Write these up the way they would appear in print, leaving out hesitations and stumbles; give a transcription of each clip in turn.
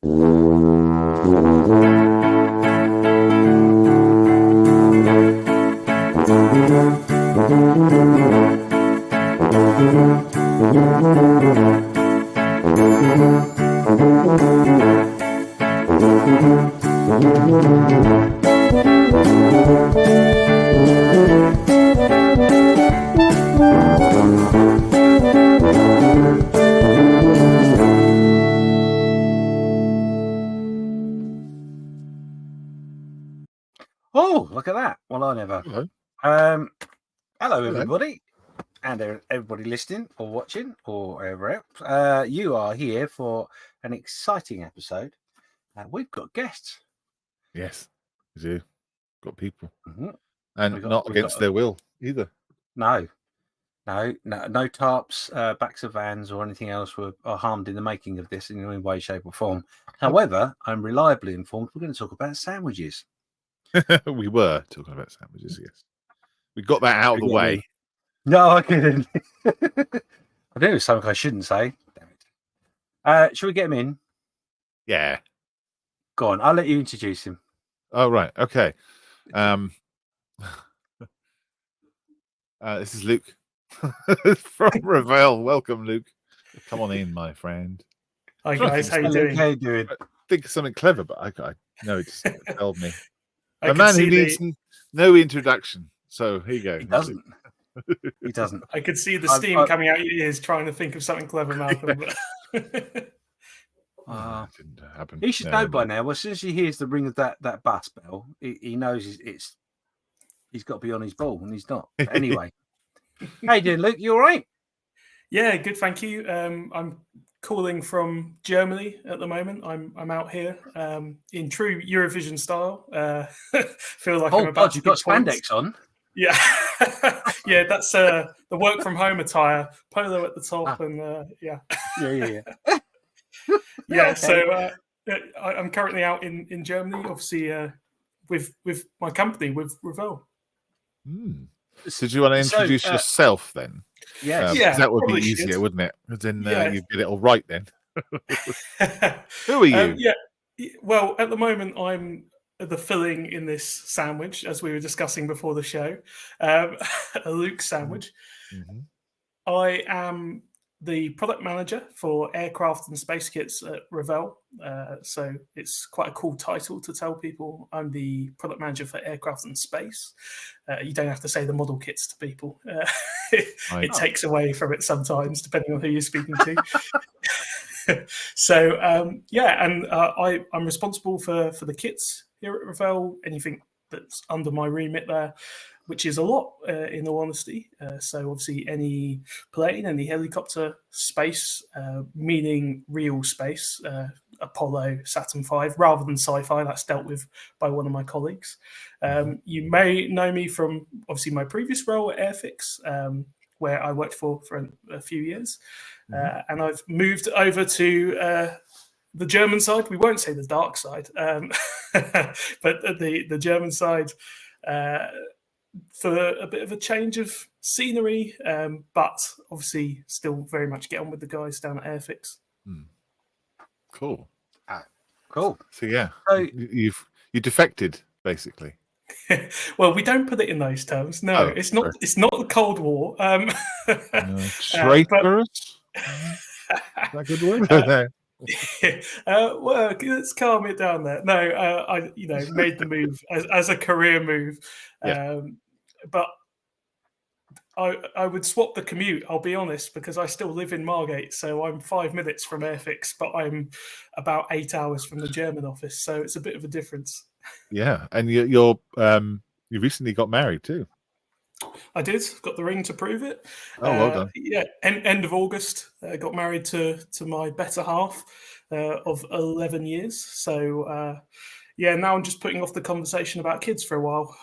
Oh, look at that. Well, I never. Hello. Hello, everybody. And everybody listening or watching or wherever else. You are here for an exciting episode. We've got guests. Yes, we do. Got people. Mm-hmm. And not against their will either. No tarps, backs of vans or anything else are harmed in the making of this in any way, shape or form. However, I'm reliably informed we're going to talk about sandwiches. We were talking about sandwiches, yes. We got that out of the way. No, I couldn't. I think it was something I shouldn't say. Damn it. Shall we get him in? Yeah. Go on. I'll let you introduce him. Oh, right. Okay. This is Luke from Revell. Welcome, Luke. Come on in, my friend. Hi, guys. How you doing? How you doing? I think of something clever, but I know it just held me. I A man who needs no introduction. So here you go. He doesn't. He doesn't. I could see the steam coming out your ears trying to think of something clever, Malcolm. Didn't happen. He should know by now. Well, as soon as he hears the ring of that bus bell, he knows he's got to be on his ball, and he's not. But anyway, how you doing, Luke? You all right? Yeah, good. Thank you. I'm calling from Germany at the moment. I'm out here in true Eurovision style. Feel like I'm about you've got spandex on. Yeah, yeah. That's the work from home attire. Polo at the top, and yeah. Yeah. So I'm currently out in Germany, obviously with my company, with Revell. So do you want to introduce yourself then? Yes. Yeah, that would be easier, wouldn't it? Because then you'd get it all right then. Who are you? Well, at the moment, I'm the filling in this sandwich, as we were discussing before the show, a Luke sandwich. Mm-hmm. I am the product manager for aircraft and space kits at Revell. So it's quite a cool title to tell people I'm the product manager for aircraft and space. You don't have to say the model kits to people. It takes away from it sometimes, depending on who you're speaking to. So, I'm responsible for the kits here at Revell, anything that's under my remit there, which is a lot, in all honesty. So obviously any plane, any helicopter, space, meaning real space, Apollo, Saturn V, rather than sci-fi, that's dealt with by one of my colleagues. You may know me from, obviously, my previous role at Airfix, where I worked for a few years. And I've moved over to the German side. We won't say the dark side, but the German side, for a bit of a change of scenery, but obviously still very much get on with the guys down at Airfix. Cool. Cool. So yeah, you defected basically. Well, we don't put it in those terms. No, it's not. It's not the Cold War. Traitorous. Is that a good word? Well, let's calm it down there. No, I made the move as a career move, but I would swap the commute. I'll be honest, because I still live in Margate, so I'm 5 minutes from Airfix, but I'm about 8 hours from the German office, so it's a bit of a difference. Yeah, and you recently got married too. I did. Got the ring to prove it. Oh, well done. Yeah, end of August, got married to my better half of 11 years. So, now I'm just putting off the conversation about kids for a while.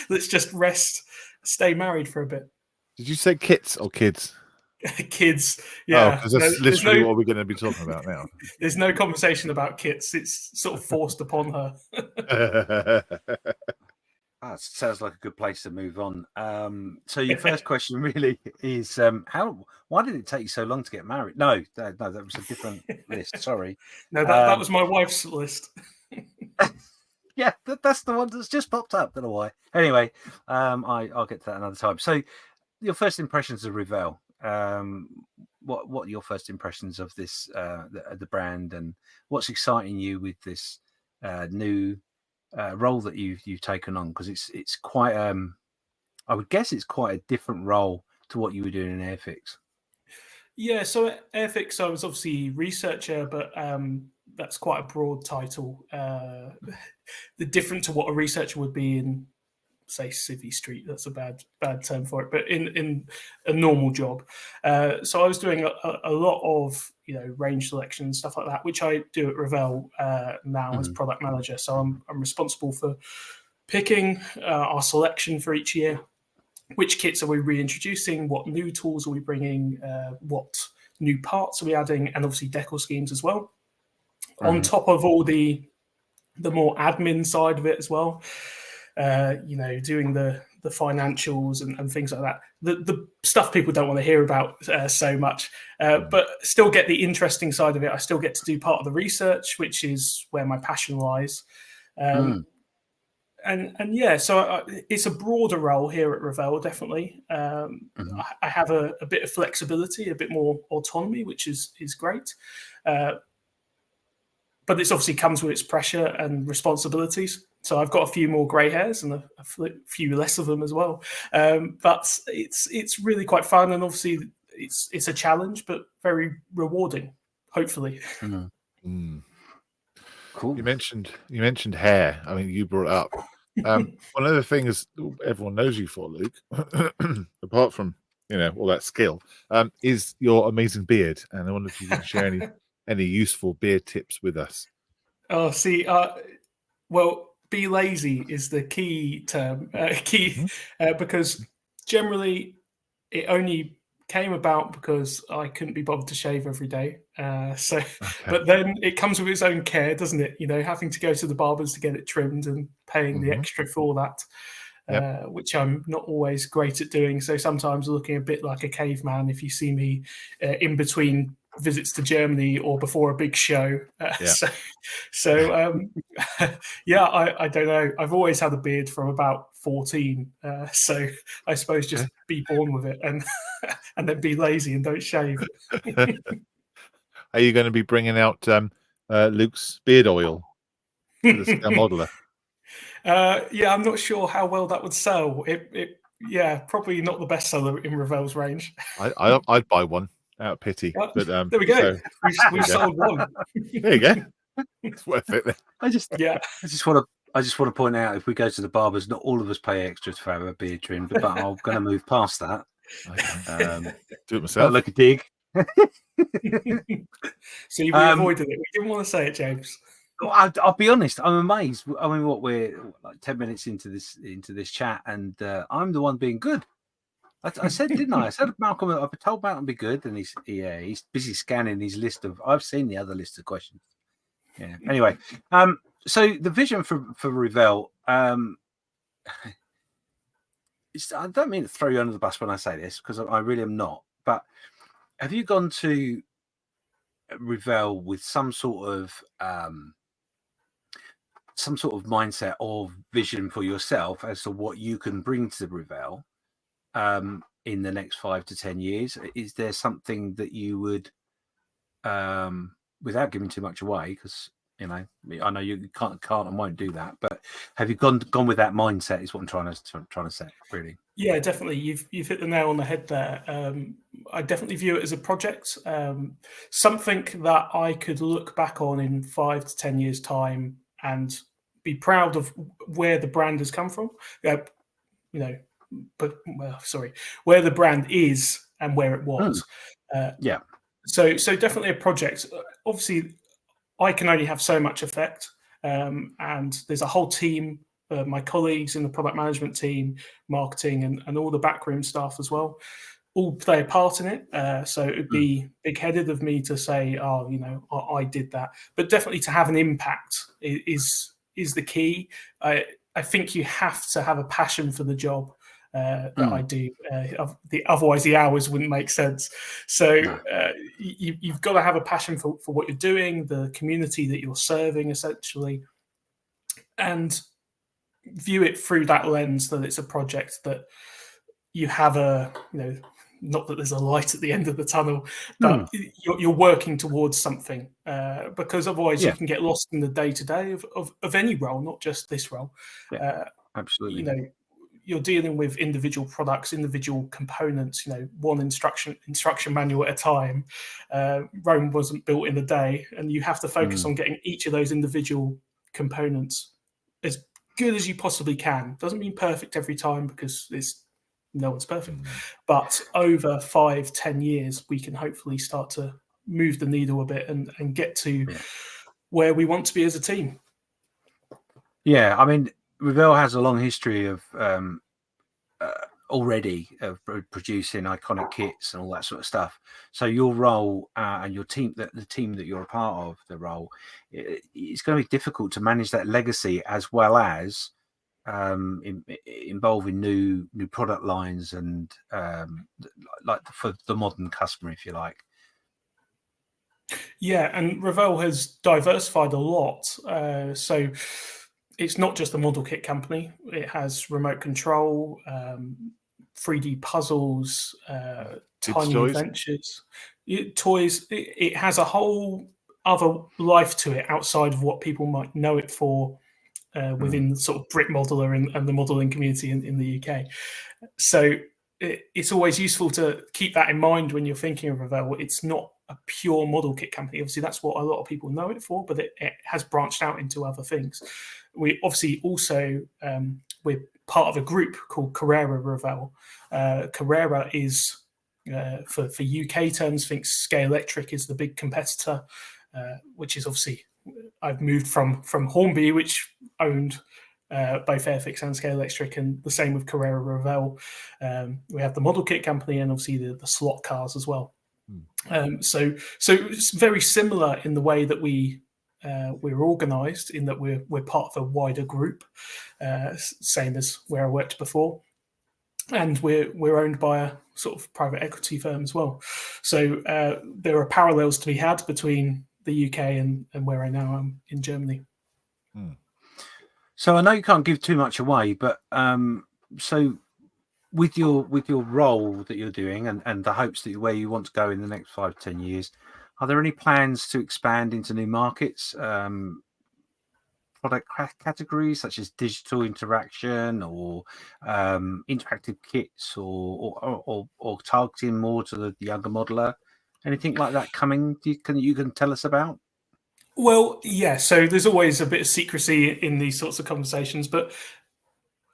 Let's just rest, stay married for a bit. Did you say kits or kids? Kids, yeah. Because that's literally what we're going to be talking about now. There's no conversation about kits. It's sort of forced upon her. That sounds like a good place to move on. So your first question really is why did it take you so long to get married? No, that was a different list. Sorry. No, that was my wife's list. Yeah, that's the one that's just popped up. Don't know why. Anyway, I'll get to that another time. So your first impressions of Revell. What are your first impressions of this the brand, and what's exciting you with this new role that you've taken on? Because it's quite I would guess it's quite a different role to what you were doing in Airfix. Yeah, so at Airfix I was obviously researcher, but that's quite a broad title. The different to what a researcher would be in, say, Civvy Street. That's a bad term for it, but in a normal job. So I was doing a lot of range selection and stuff like that, which I do at Revell now as product manager. So I'm responsible for picking our selection for each year. Which kits are we reintroducing? What new tools are we bringing? What new parts are we adding? And obviously decor schemes as well. On top of all the more admin side of it as well. Doing the financials and things like that. The stuff people don't want to hear about so much, but still get the interesting side of it. I still get to do part of the research, which is where my passion lies. And yeah, so it's a broader role here at Revell, definitely. I have a bit of flexibility, a bit more autonomy, which is great. But this obviously comes with its pressure and responsibilities. So I've got a few more grey hairs and a few less of them as well. But it's really quite fun, and obviously it's a challenge, but very rewarding. Hopefully. Cool. You mentioned hair. I mean, you brought it up. One of the things everyone knows you for, Luke, apart from all that skill, is your amazing beard. And I wonder if you can share any useful beard tips with us. Oh, see, well, be lazy is the key term. Because generally it only came about because I couldn't be bothered to shave every day. But then it comes with its own care, doesn't it? Having to go to the barbers to get it trimmed and paying the extra for that, which I'm not always great at doing. So sometimes looking a bit like a caveman if you see me in between visits to Germany or before a big show. I don't know. I've always had a beard from about 14. So I suppose just be born with it and then be lazy and don't shave. Are you going to be bringing out Luke's beard oil for the scale modeler? I'm not sure how well that would sell. Probably not the best seller in Revell's range. I'd buy one out of pity. But there we go. So we've sold one. There you go. It's worth it. I just want to point out, if we go to the barbers, not all of us pay extra to have a beard trimmed, but I'm going to move past that. Do it myself. Look a dig. So we avoided it. We didn't want to say it, James. I'll be honest. I'm amazed. I mean, we're like 10 minutes into this chat, and I'm the one being good. I said, didn't I? I said Malcolm. I told Malcolm to be good, and he's busy scanning his list of. I've seen the other list of questions. Yeah. Anyway, so the vision for Revell. I don't mean to throw you under the bus when I say this, because I really am not. But have you gone to Revell with some sort of mindset or vision for yourself as to what you can bring to Revell in the next 5 to 10 years? Is there something that you would, without giving too much away, because I know you can't and won't do that, but have you gone with that mindset? Is what I'm trying to say, really. Yeah, definitely. You've hit the nail on the head there. I definitely view it as a project, something that I could look back on in 5 to 10 years' time and be proud of where the brand has come from. Where the brand is and where it was. So definitely a project. Obviously, I can only have so much effect, and there's a whole team, my colleagues in the product management team, marketing, and all the backroom staff as well, all play a part in it. So it would be big-headed of me to say, I did that. But definitely to have an impact is the key. I think you have to have a passion for the job that I do. Otherwise, the hours wouldn't make sense. So you've got to have a passion for what you're doing, the community that you're serving, essentially, and view it through that lens that it's a project that you have not that there's a light at the end of the tunnel, but you're working towards something, because otherwise you can get lost in the day-to-day of any role, not just this role. Absolutely. You're dealing with individual products, individual components, one instruction manual at a time. Rome wasn't built in a day, and you have to focus on getting each of those individual components as good as you possibly can. Doesn't mean perfect every time, because no one's perfect. But over 5-10 years, we can hopefully start to move the needle a bit and get to where we want to be as a team. Yeah, I mean, Revell has a long history of already of producing iconic kits and all that sort of stuff. So your role and your team, the team that you're a part of, the role, it's going to be difficult to manage that legacy as well as involving new product lines and like for the modern customer, if you like. Yeah, and Revell has diversified a lot. So it's not just a model kit company. It has remote control, 3D puzzles, tiny toys. Adventures, toys. It has a whole other life to it outside of what people might know it for within the sort of brick modeler and the modeling community in the UK. So it's always useful to keep that in mind when you're thinking of Revell. It's not a pure model kit company. Obviously, that's what a lot of people know it for, but it has branched out into other things. We obviously also, we're part of a group called Carrera Revell. Carrera is, for UK terms, think Scale Electric is the big competitor, which is obviously, I've moved from Hornby, which owned both Airfix and Scale Electric, and the same with Carrera Revell. We have the model kit company and obviously the slot cars as well. So it's very similar in the way that we're organised, in that we're part of a wider group, same as where I worked before, and we're owned by a sort of private equity firm as well. So there are parallels to be had between the UK and where I now am in Germany. So I know you can't give too much away, but so with your role that you're doing and the hopes that where you want to go in the next 5-10 years, are there any plans to expand into new markets, product categories such as digital interaction or interactive kits, or targeting more to the younger modeler? Anything like that coming? You can tell us about? Well, yeah. So there's always a bit of secrecy in these sorts of conversations, but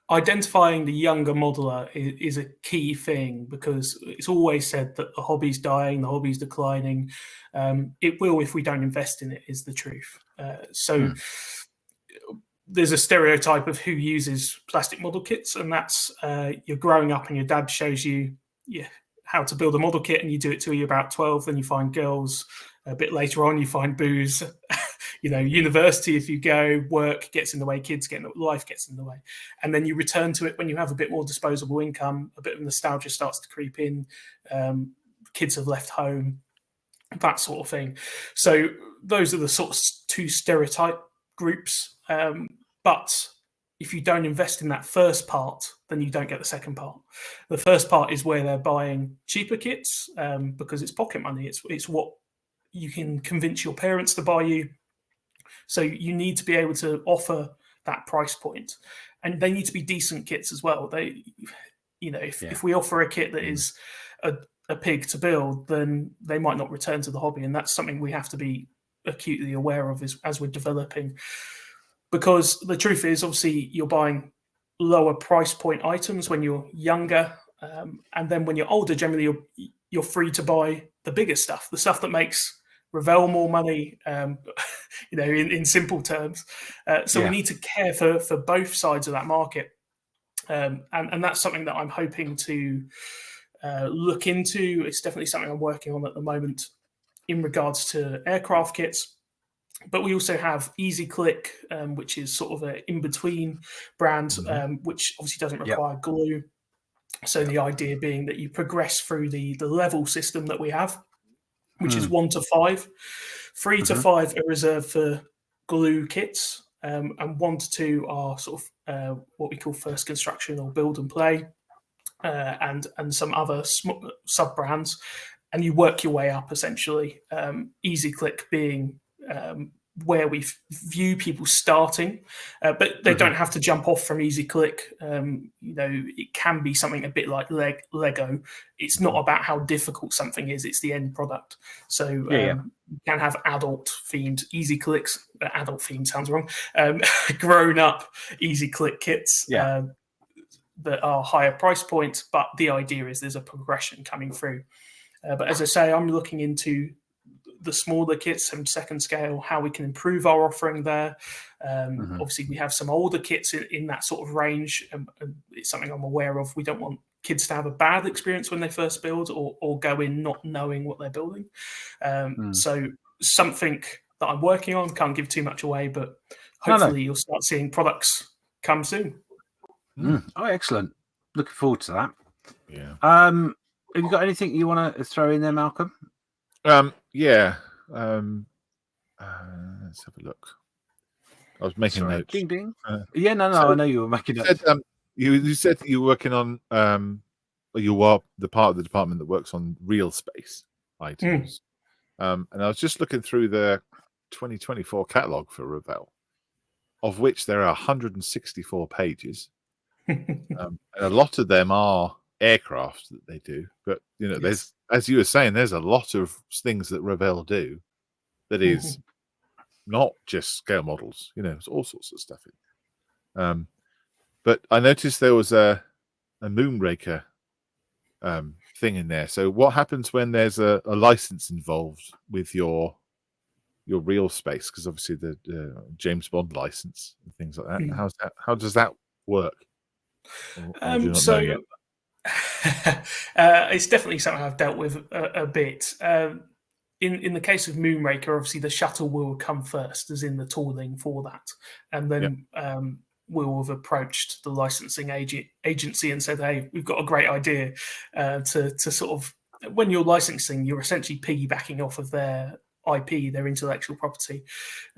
identifying the younger modeler is a key thing, because it's always said that the hobby's dying, the hobby's declining. It will if we don't invest in it, is the truth. There's a stereotype of who uses plastic model kits, and that's you're growing up and your dad shows you how to build a model kit, and you do it till you're about 12. Then you find girls. A bit later on, you find booze. University, if you go, work gets in the way, life gets in the way. And then you return to it when you have a bit more disposable income, a bit of nostalgia starts to creep in, kids have left home, that sort of thing. So those are the sort of two stereotype groups. But if you don't invest in that first part, then you don't get the second part. The first part is where they're buying cheaper kits because it's pocket money. It's what you can convince your parents to buy you. So you need to be able to offer that price point, and they need to be decent kits as well. If we offer a kit that is a pig to build, then they might not return to the hobby, and that's something we have to be acutely aware of as we're developing. Because the truth is, obviously, you're buying lower price point items when you're younger, and then when you're older, generally you're free to buy the bigger stuff, the stuff that makes Revell more money, in simple terms. We need to care for both sides of that market, and that's something that I'm hoping to look into. It's definitely something I'm working on at the moment in regards to aircraft kits. But we also have EasyClick, which is sort of an in-between brand, which obviously doesn't require glue. So the idea being that you progress through the level system that we have, which is 1 to 5. 3 to 5 are reserved for glue kits, and 1 to 2 are sort of what we call first construction or build and play, and some other sub-brands. And you work your way up, essentially. EasyClick being where we view people starting, but they don't have to jump off from EasyClick. It can be something a bit like Lego. It's not about how difficult something is; it's the end product. So you can have adult-themed EasyClicks. Adult-themed sounds wrong. Grown-up EasyClick kits that are higher price points, but the idea is there's a progression coming through. But as I say, I'm looking into the smaller kits and second scale, how we can improve our offering there. Obviously, we have some older kits in that sort of range, and it's something I'm aware of. We don't want kids to have a bad experience when they first build or go in not knowing what they're building. So something that I'm working on, can't give too much away, but hopefully you'll start seeing products come soon. Oh, excellent. Looking forward to that. Yeah. Have you got anything you want to throw in there, Malcolm? Let's have a look. I was making notes. Ding ding. So I know you were making notes. You said that you were working on you are the part of the department that works on real space items. And I was just looking through the 2024 catalogue for Revell, of which there are 164 pages. And a lot of them are aircraft that they do, but there's, as you were saying, there's a lot of things that Revell do that is not just scale models. There's all sorts of stuff in. But I noticed there was a Moonraker thing in there. So what happens when there's a license involved with your real space? Because obviously the James Bond license and things like that. How does that work? Or do you not know yet? It's definitely something I've dealt with a bit. In the case of Moonraker, obviously the shuttle will come first, as in the tooling for that, and then we'll have approached the licensing agency and said, "Hey, we've got a great idea." To sort of, when you're licensing, you're essentially piggybacking off of their IP, their intellectual property,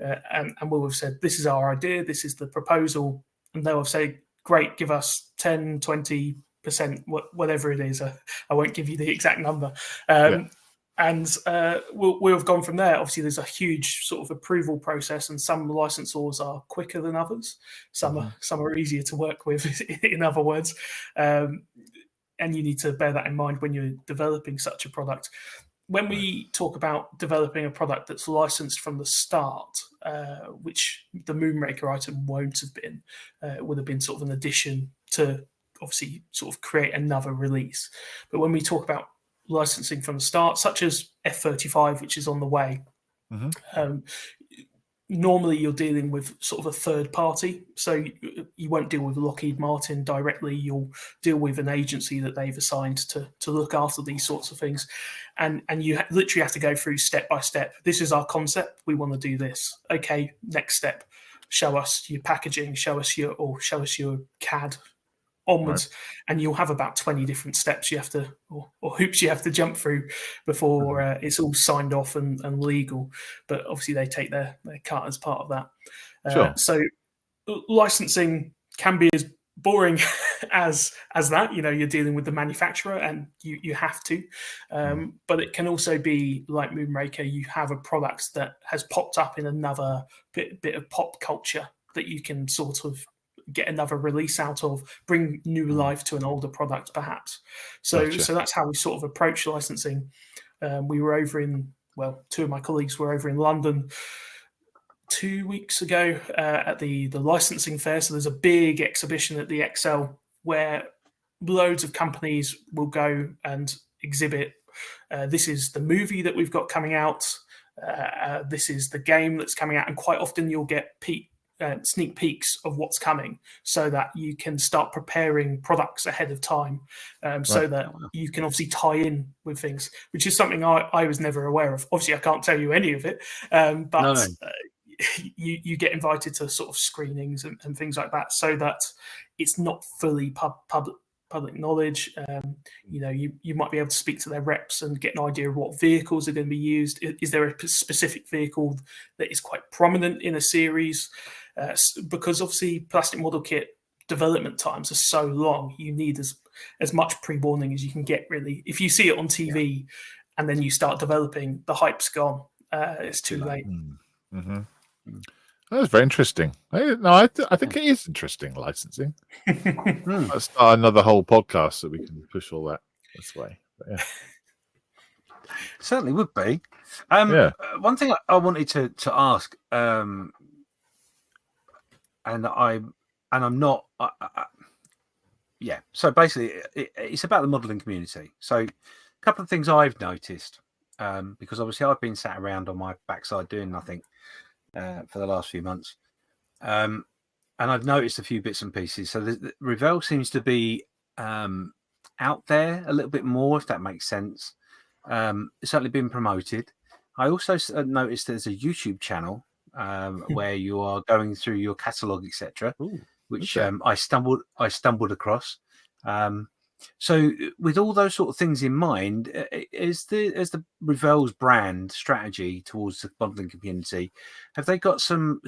and we'll have said, "This is our idea. This is the proposal," and they'll say, "Great, give us 10, 20%, whatever it is." I won't give you the exact number. And we'll have gone from there. Obviously, there's a huge sort of approval process, and some licensors are quicker than others. Some are easier to work with, in other words. And you need to bear that in mind when you're developing such a product. When we talk about developing a product that's licensed from the start, which the Moonraker item won't have been, it would have been sort of an addition to obviously sort of create another release. But when we talk about licensing from the start, such as F-35, which is on the way, normally you're dealing with sort of a third party. So you won't deal with Lockheed Martin directly. You'll deal with an agency that they've assigned to look after these sorts of things. And you literally have to go through step by step. This is our concept. We want to do this. Okay, next step. Show us your packaging. Show us your CAD onwards, and you'll have about 20 different steps you have to, or hoops you have to jump through before it's all signed off and legal. But obviously they take their cut as part of that. So licensing can be as boring as that. You're dealing with the manufacturer and you have to, but it can also be like Moonraker. You have a product that has popped up in another bit of pop culture that you can sort of get another release out of, bring new life to an older product, perhaps. So that's how we sort of approach licensing. We were over two of my colleagues were over in London 2 weeks ago at the licensing fair. So there's a big exhibition at the Excel where loads of companies will go and exhibit. This is the movie that we've got coming out. This is the game that's coming out. And quite often you'll get sneak peeks of what's coming, so that you can start preparing products ahead of time, so that you can obviously tie in with things, which is something I was never aware of. Obviously, I can't tell you any of it, but you get invited to sort of screenings and things like that, so that it's not fully public knowledge. You might be able to speak to their reps and get an idea of what vehicles are going to be used. Is there a specific vehicle that is quite prominent in a series? Because obviously plastic model kit development times are so long, you need as much pre-warning as you can get, really. If you see it on TV and then you start developing, the hype's gone. It's too late. Mm-hmm. That's very interesting. I think it is interesting, licensing. Let's start another whole podcast so we can push all that this way. But yeah. Certainly would be. One thing I wanted to ask, and I'm not. So basically, it's about the modelling community. So a couple of things I've noticed, because obviously I've been sat around on my backside doing nothing for the last few months, and I've noticed a few bits and pieces. So the Revell seems to be out there a little bit more, if that makes sense. It's certainly been promoted. I also noticed there's a YouTube channel where you are going through your catalogue, etc., which I stumbled across. So with all those sort of things in mind, is the Revell's brand strategy towards the modelling community, have they got some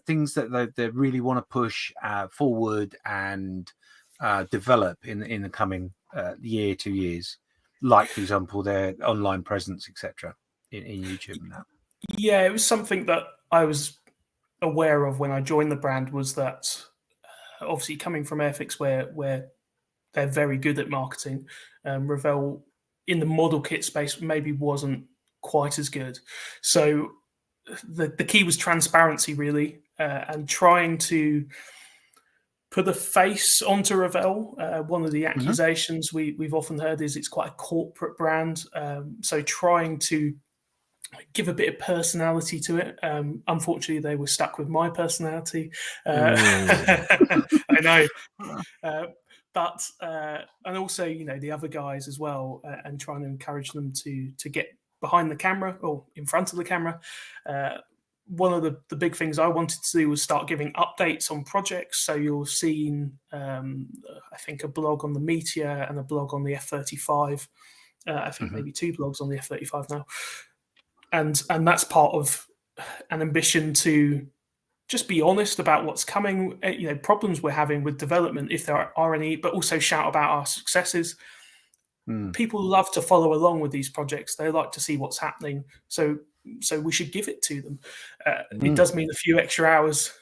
things that they really want to push forward and develop in the coming year, 2 years, like, for example, their online presence, etc., in YouTube and that? Yeah, it was something that I was aware of when I joined the brand, was that obviously coming from Airfix, where they're very good at marketing, Revell in the model kit space maybe wasn't quite as good. So the key was transparency, really, and trying to put a face onto Revell. One of the accusations we've often heard is it's quite a corporate brand. So trying to give a bit of personality to it. Unfortunately, they were stuck with my personality. I know. But and also, the other guys as well, and trying to encourage them to get behind the camera or in front of the camera. One of the big things I wanted to do was start giving updates on projects. So you're seeing, I think, a blog on the Meteor and a blog on the F-35. I think maybe 2 blogs on the F-35 now. And that's part of an ambition to just be honest about what's coming, problems we're having with development, if there are any, but also shout about our successes. People love to follow along with these projects. They like to see what's happening. So we should give it to them. It does mean a few extra hours,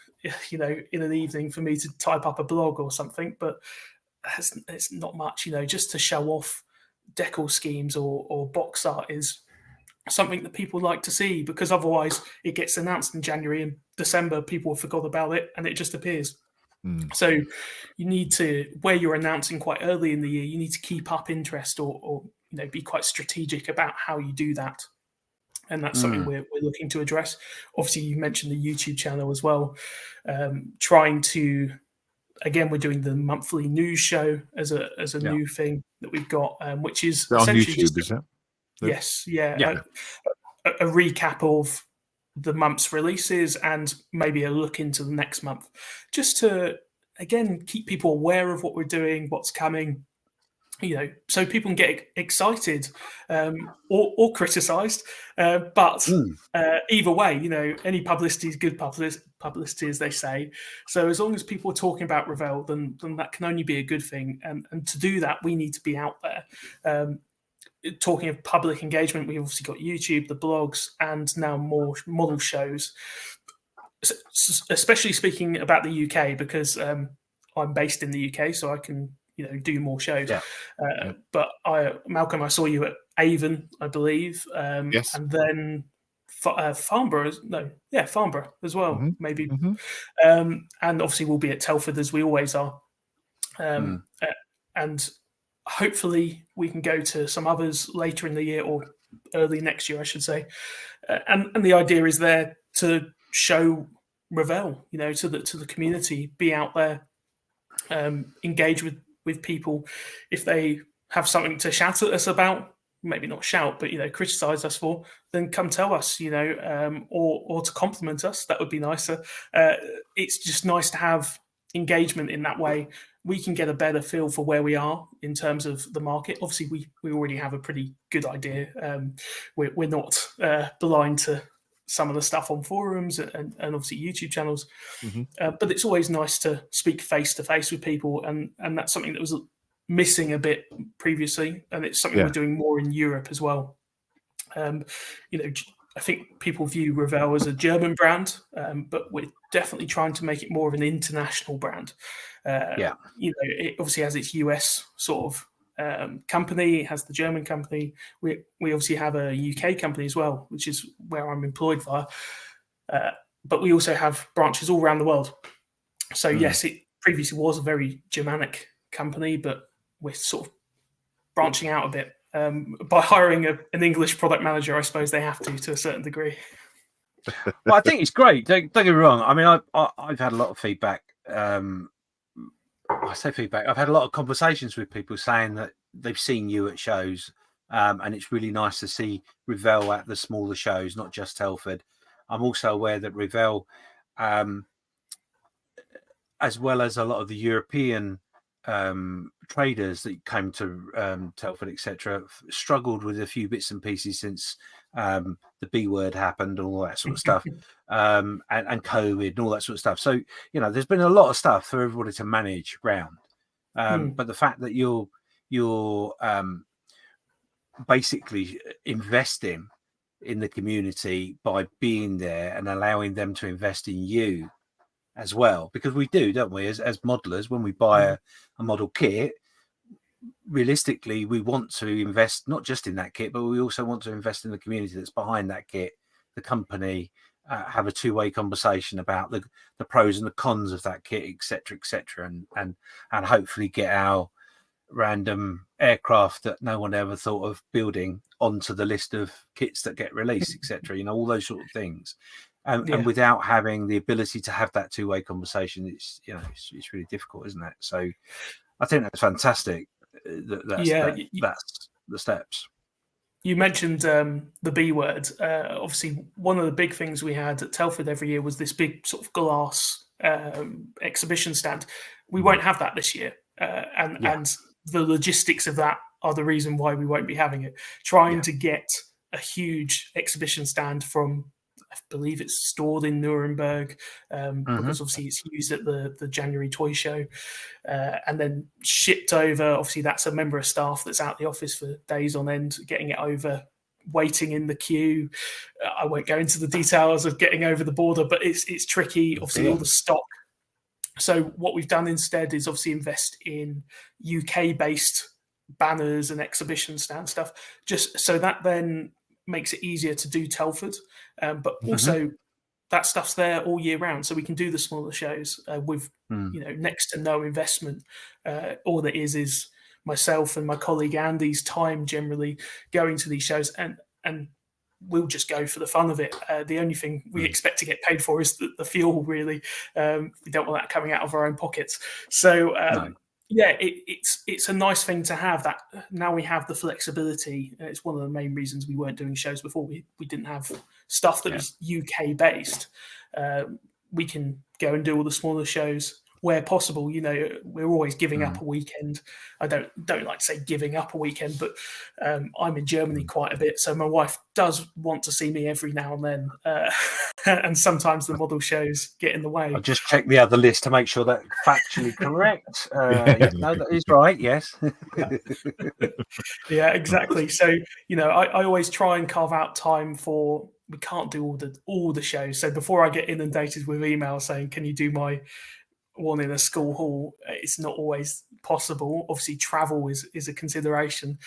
in an evening for me to type up a blog or something, but it's not much, just to show off decal schemes or box art is something that people like to see, because otherwise it gets announced in January and December, people have forgot about it and it just appears. So you need to, where you're announcing quite early in the year, you need to keep up interest or be quite strategic about how you do that. And that's something we're looking to address. Obviously, you mentioned the YouTube channel as well. Trying to, again, we're doing the monthly news show as a new thing that we've got, which is on essentially YouTube, is it? Yes, a recap of the month's releases and maybe a look into the next month, just to, again, keep people aware of what we're doing, what's coming, so people can get excited or criticised. But either way, any publicity is good publicity, as they say. So as long as people are talking about Revell, then that can only be a good thing. And to do that, we need to be out there. Talking of public engagement, we've obviously got YouTube, the blogs, and now more model shows. Especially speaking about the UK, because I'm based in the UK, so I can do more shows. But Malcolm, I saw you at Avon, I believe. Yes. And then Farnborough as well, maybe. And obviously we'll be at Telford, as we always are. And hopefully we can go to some others later in the year, or early next year, I should say. And the idea is there to show Revell, to the community, be out there, engage with people. If they have something to shout at us about, maybe not shout, but criticize us for, then come tell us, or to compliment us. That would be nicer. It's just nice to have engagement in that way. We can get a better feel for where we are in terms of the market. Obviously, we already have a pretty good idea. We're not blind to some of the stuff on forums and obviously YouTube channels. But it's always nice to speak face to face with people, and that's something that was missing a bit previously, and it's something we're doing more in Europe as well. I think people view Revell as a German brand, but we're definitely trying to make it more of an international brand. It obviously has its US sort of company, it has the German company. We obviously have a UK company as well, which is where I'm employed via. But we also have branches all around the world. So yes, it previously was a very Germanic company, but we're sort of branching out a bit. By hiring an English product manager, I suppose they have to a certain degree. Well, I think it's great. Don't get me wrong. I mean, I've had a lot of feedback. I say feedback. I've had a lot of conversations with people saying that they've seen you at shows, and it's really nice to see Revell at the smaller shows, not just Telford. I'm also aware that Revell, as well as a lot of the European traders that came to Telford, etc., struggled with a few bits and pieces since the B word happened and all that sort of stuff, and COVID and all that sort of stuff. So there's been a lot of stuff for everybody to manage round. But the fact that you're basically investing in the community by being there and allowing them to invest in you as well, because we do, don't we, as modelers, when we buy a model kit, realistically we want to invest not just in that kit, but we also want to invest in the community that's behind that kit, the company, have a two-way conversation about the pros and the cons of that kit, etc., and hopefully get our random aircraft that no one ever thought of building onto the list of kits that get released, etc., all those sort of things. And without having the ability to have that two-way conversation, it's really difficult, isn't it? So I think that's fantastic. That's the steps. You mentioned the B word. Obviously, one of the big things we had at Telford every year was this big sort of glass exhibition stand. We won't have that this year, and the logistics of that are the reason why we won't be having it. Trying to get a huge exhibition stand from, I believe it's stored in Nuremberg, because obviously it's used at the January toy show, and then shipped over. Obviously, that's a member of staff that's out the office for days on end, getting it over, waiting in the queue. I won't go into the details of getting over the border, but it's tricky. Obviously, all the stock. So what we've done instead is obviously invest in UK-based banners and exhibition stand stuff, just so that then makes it easier to do Telford, but also that stuff's there all year round, so we can do the smaller shows with next to no investment. All that is myself and my colleague Andy's time generally going to these shows, and we'll just go for the fun of it. The only thing we expect to get paid for is the fuel, really. We don't want that coming out of our own pockets. So it's a nice thing to have that. Now we have the flexibility. It's one of the main reasons we weren't doing shows before. We didn't have stuff that was UK based. We can go and do all the smaller shows where possible. We're always giving up a weekend. I don't like to say giving up a weekend, but I'm in Germany quite a bit, so my wife does want to see me every now and then, and sometimes the model shows get in the way. I'll just check the other list to make sure that's factually correct. No, that is right. Yes. Yeah, exactly. So I always try and carve out time for. We can't do all the shows. So before I get inundated with emails saying, "Can you do my one in a school hall?" It's not always possible. Obviously, travel is a consideration.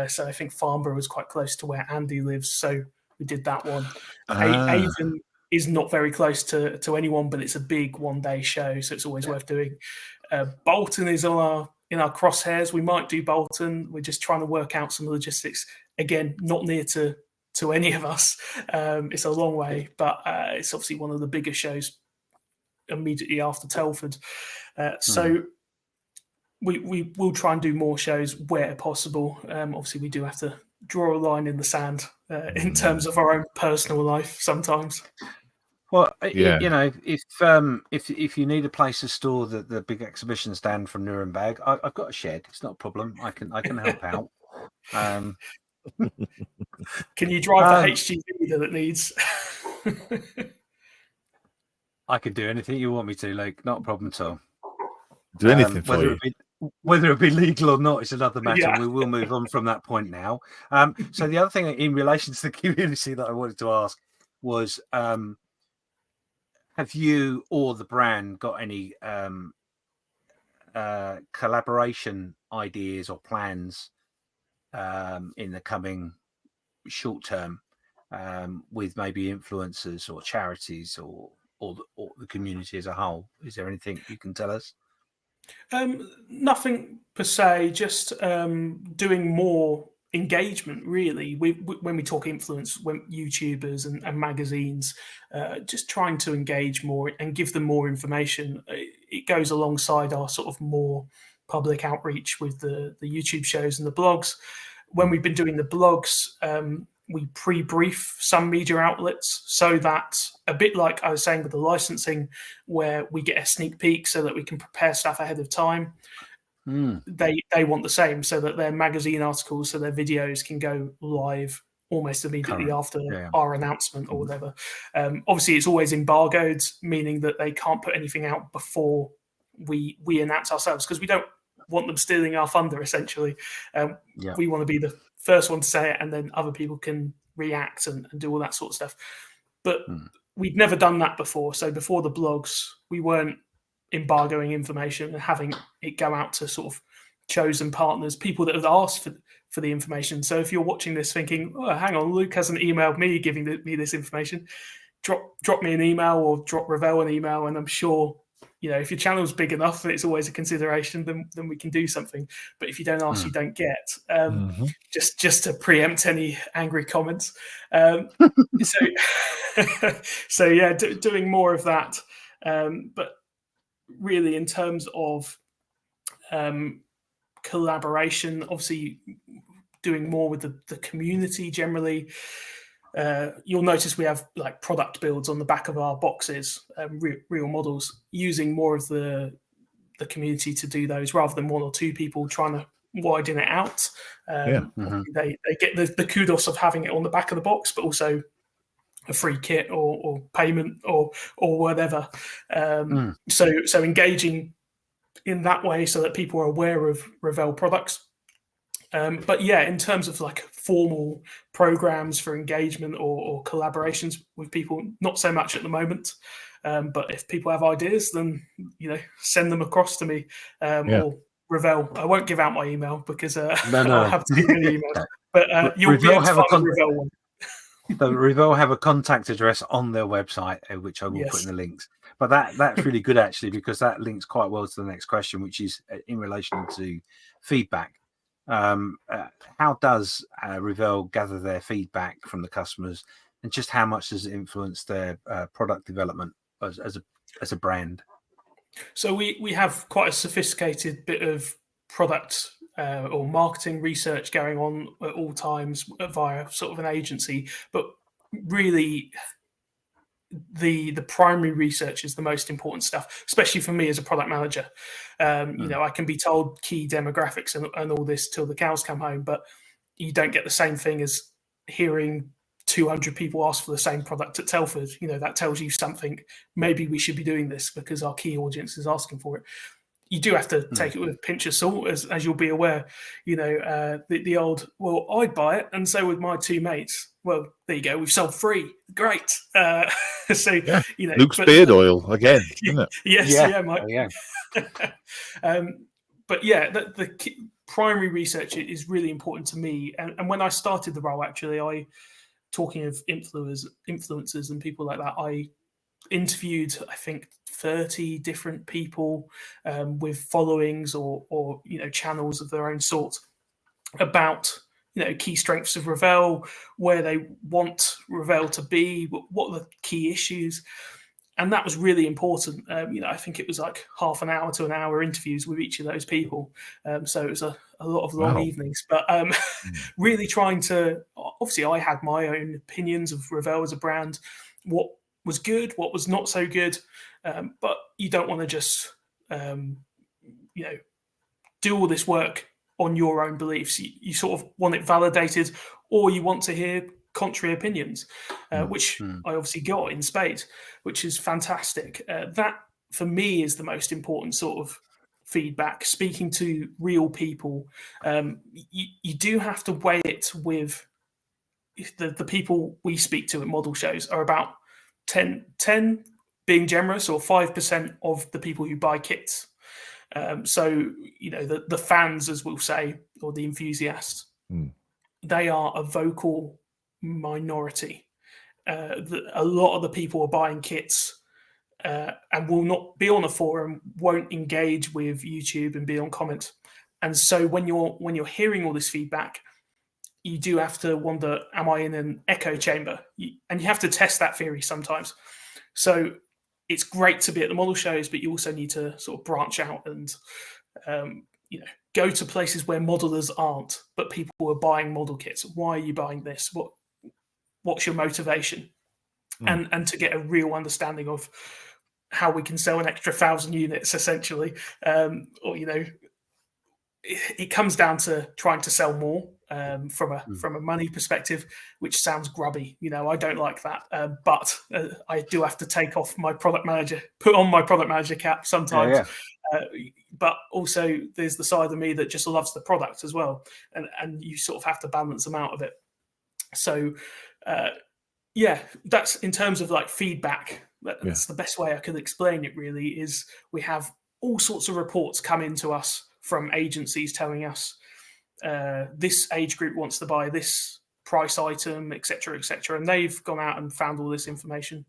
So I think Farnborough was quite close to where Andy lives, so we did that one. Avon is not very close to anyone, but it's a big one-day show, so it's always worth doing. Bolton is in our crosshairs. We might do Bolton. We're just trying to work out some logistics. Again, not near to any of us. It's a long way, but it's obviously one of the bigger shows immediately after Telford. So we will try and do more shows where possible. Obviously, we do have to draw a line in the sand in terms of our own personal life sometimes. Well, Yeah. you know, if you need a place to store the big exhibition stand from Nuremberg, I've got a shed. It's not a problem. I can help out. Can you drive the HGV that it needs? I can do anything you want me to, Luke. Not a problem at all. Do anything for you. Whether it be legal or not is another matter. Yeah. We will move on from that point now. So the other thing in relation to the community that I wanted to ask was, have you or the brand got any collaboration ideas or plans in the coming short term with maybe influencers or charities or the community as a whole? Is there anything you can tell us? Nothing per se, just doing more engagement, really. When we talk influence, when YouTubers and magazines, just trying to engage more and give them more information. It goes alongside our sort of more public outreach with the YouTube shows and the blogs. When we've been doing the blogs, we pre-brief some media outlets so that, a bit like I was saying with the licensing, where we get a sneak peek so that we can prepare stuff ahead of time. They want the same, so that their magazine articles, so their videos can go live almost immediately after our announcement or whatever. Obviously, it's always embargoed, meaning that they can't put anything out before we announce ourselves, because we don't want them stealing our thunder, essentially. We want to be the first one to say it, and then other people can react and do all that sort of stuff. But we'd never done that before. So before the blogs, we weren't embargoing information and having it go out to sort of chosen partners, people that have asked for the information. So if you're watching this thinking, oh, hang on, Luke hasn't emailed me giving me this information, drop me an email or drop Revell an email, and I'm sure, you know, if your channel's big enough and it's always a consideration, then we can do something. But if you don't ask, you don't get. Just to preempt any angry comments. So yeah, doing more of that. But really, in terms of collaboration, obviously doing more with the community generally. You'll notice we have like product builds on the back of our boxes, real models, using more of the community to do those rather than one or two people trying to widen it out. They get the kudos of having it on the back of the box, but also a free kit or payment or whatever. So engaging in that way so that people are aware of Revell products. But yeah, in terms of like formal programs for engagement or collaborations with people, not so much at the moment. But if people have ideas, then, you know, send them across to me or Revell. I won't give out my email because I have too many emails. But you'll be able to find the Revell one. The Revell have a contact address on their website, which I will put in the links. But that's really good, actually, because that links quite well to the next question, which is in relation to feedback. How does Revell gather their feedback from the customers, and just how much does it influence their product development as a brand? So we have quite a sophisticated bit of product or marketing research going on at all times via sort of an agency, but really the primary research is the most important stuff, especially for me as a product manager. You know, I can be told key demographics and all this till the cows come home, but you don't get the same thing as hearing 200 people ask for the same product at Telford. You know, that tells you something. Maybe we should be doing this because our key audience is asking for it. You do have to take it with a pinch of salt, as you'll be aware. You know, the old, well, I'd buy it, and so would my two mates. Well, there you go. We've sold 3. Great. So, you know, Luke's beard oil again, isn't it? Yes, Mike. But yeah, the primary research is really important to me. And when I started the role, actually, talking of influencers and people like that, I interviewed, I think, 30 different people with followings or you know, channels of their own sort about, you know, key strengths of Revell, where they want Revell to be, what are the key issues. and that was really important. I think it was like half an hour to an hour interviews with each of those people. So it was a lot of long evenings, but really trying to, obviously I had my own opinions of Revell as a brand, what was good, what was not so good. But you don't want to just, do all this work on your own beliefs. You sort of want it validated, or you want to hear contrary opinions, which I obviously got in spades, which is fantastic. That, for me, is the most important sort of feedback, speaking to real people. You do have to weigh it with the people we speak to at model shows are about 10 being generous, or 5% of the people who buy kits. So, the fans, as we'll say, or the enthusiasts, they are a vocal minority. A lot of the people are buying kits and will not be on a forum, won't engage with YouTube and be on comments. And so when you're hearing all this feedback, you do have to wonder, am I in an echo chamber? And you have to test that theory sometimes. So it's great to be at the model shows, but you also need to sort of branch out and, go to places where modelers aren't, but people are buying model kits. Why are you buying this? What's your motivation? And to get a real understanding of how we can sell an extra 1,000 units, essentially. It comes down to trying to sell more from a money perspective, which sounds grubby. I don't like that, but I do have to put on my product manager cap sometimes. But also, there's the side of me that just loves the product as well, and you sort of have to balance them out a bit. So, that's in terms of like feedback. That's the best way I can explain it. Really, is we have all sorts of reports come into us from agencies telling us this age group wants to buy this price item, etc., etc., and they've gone out and found all this information.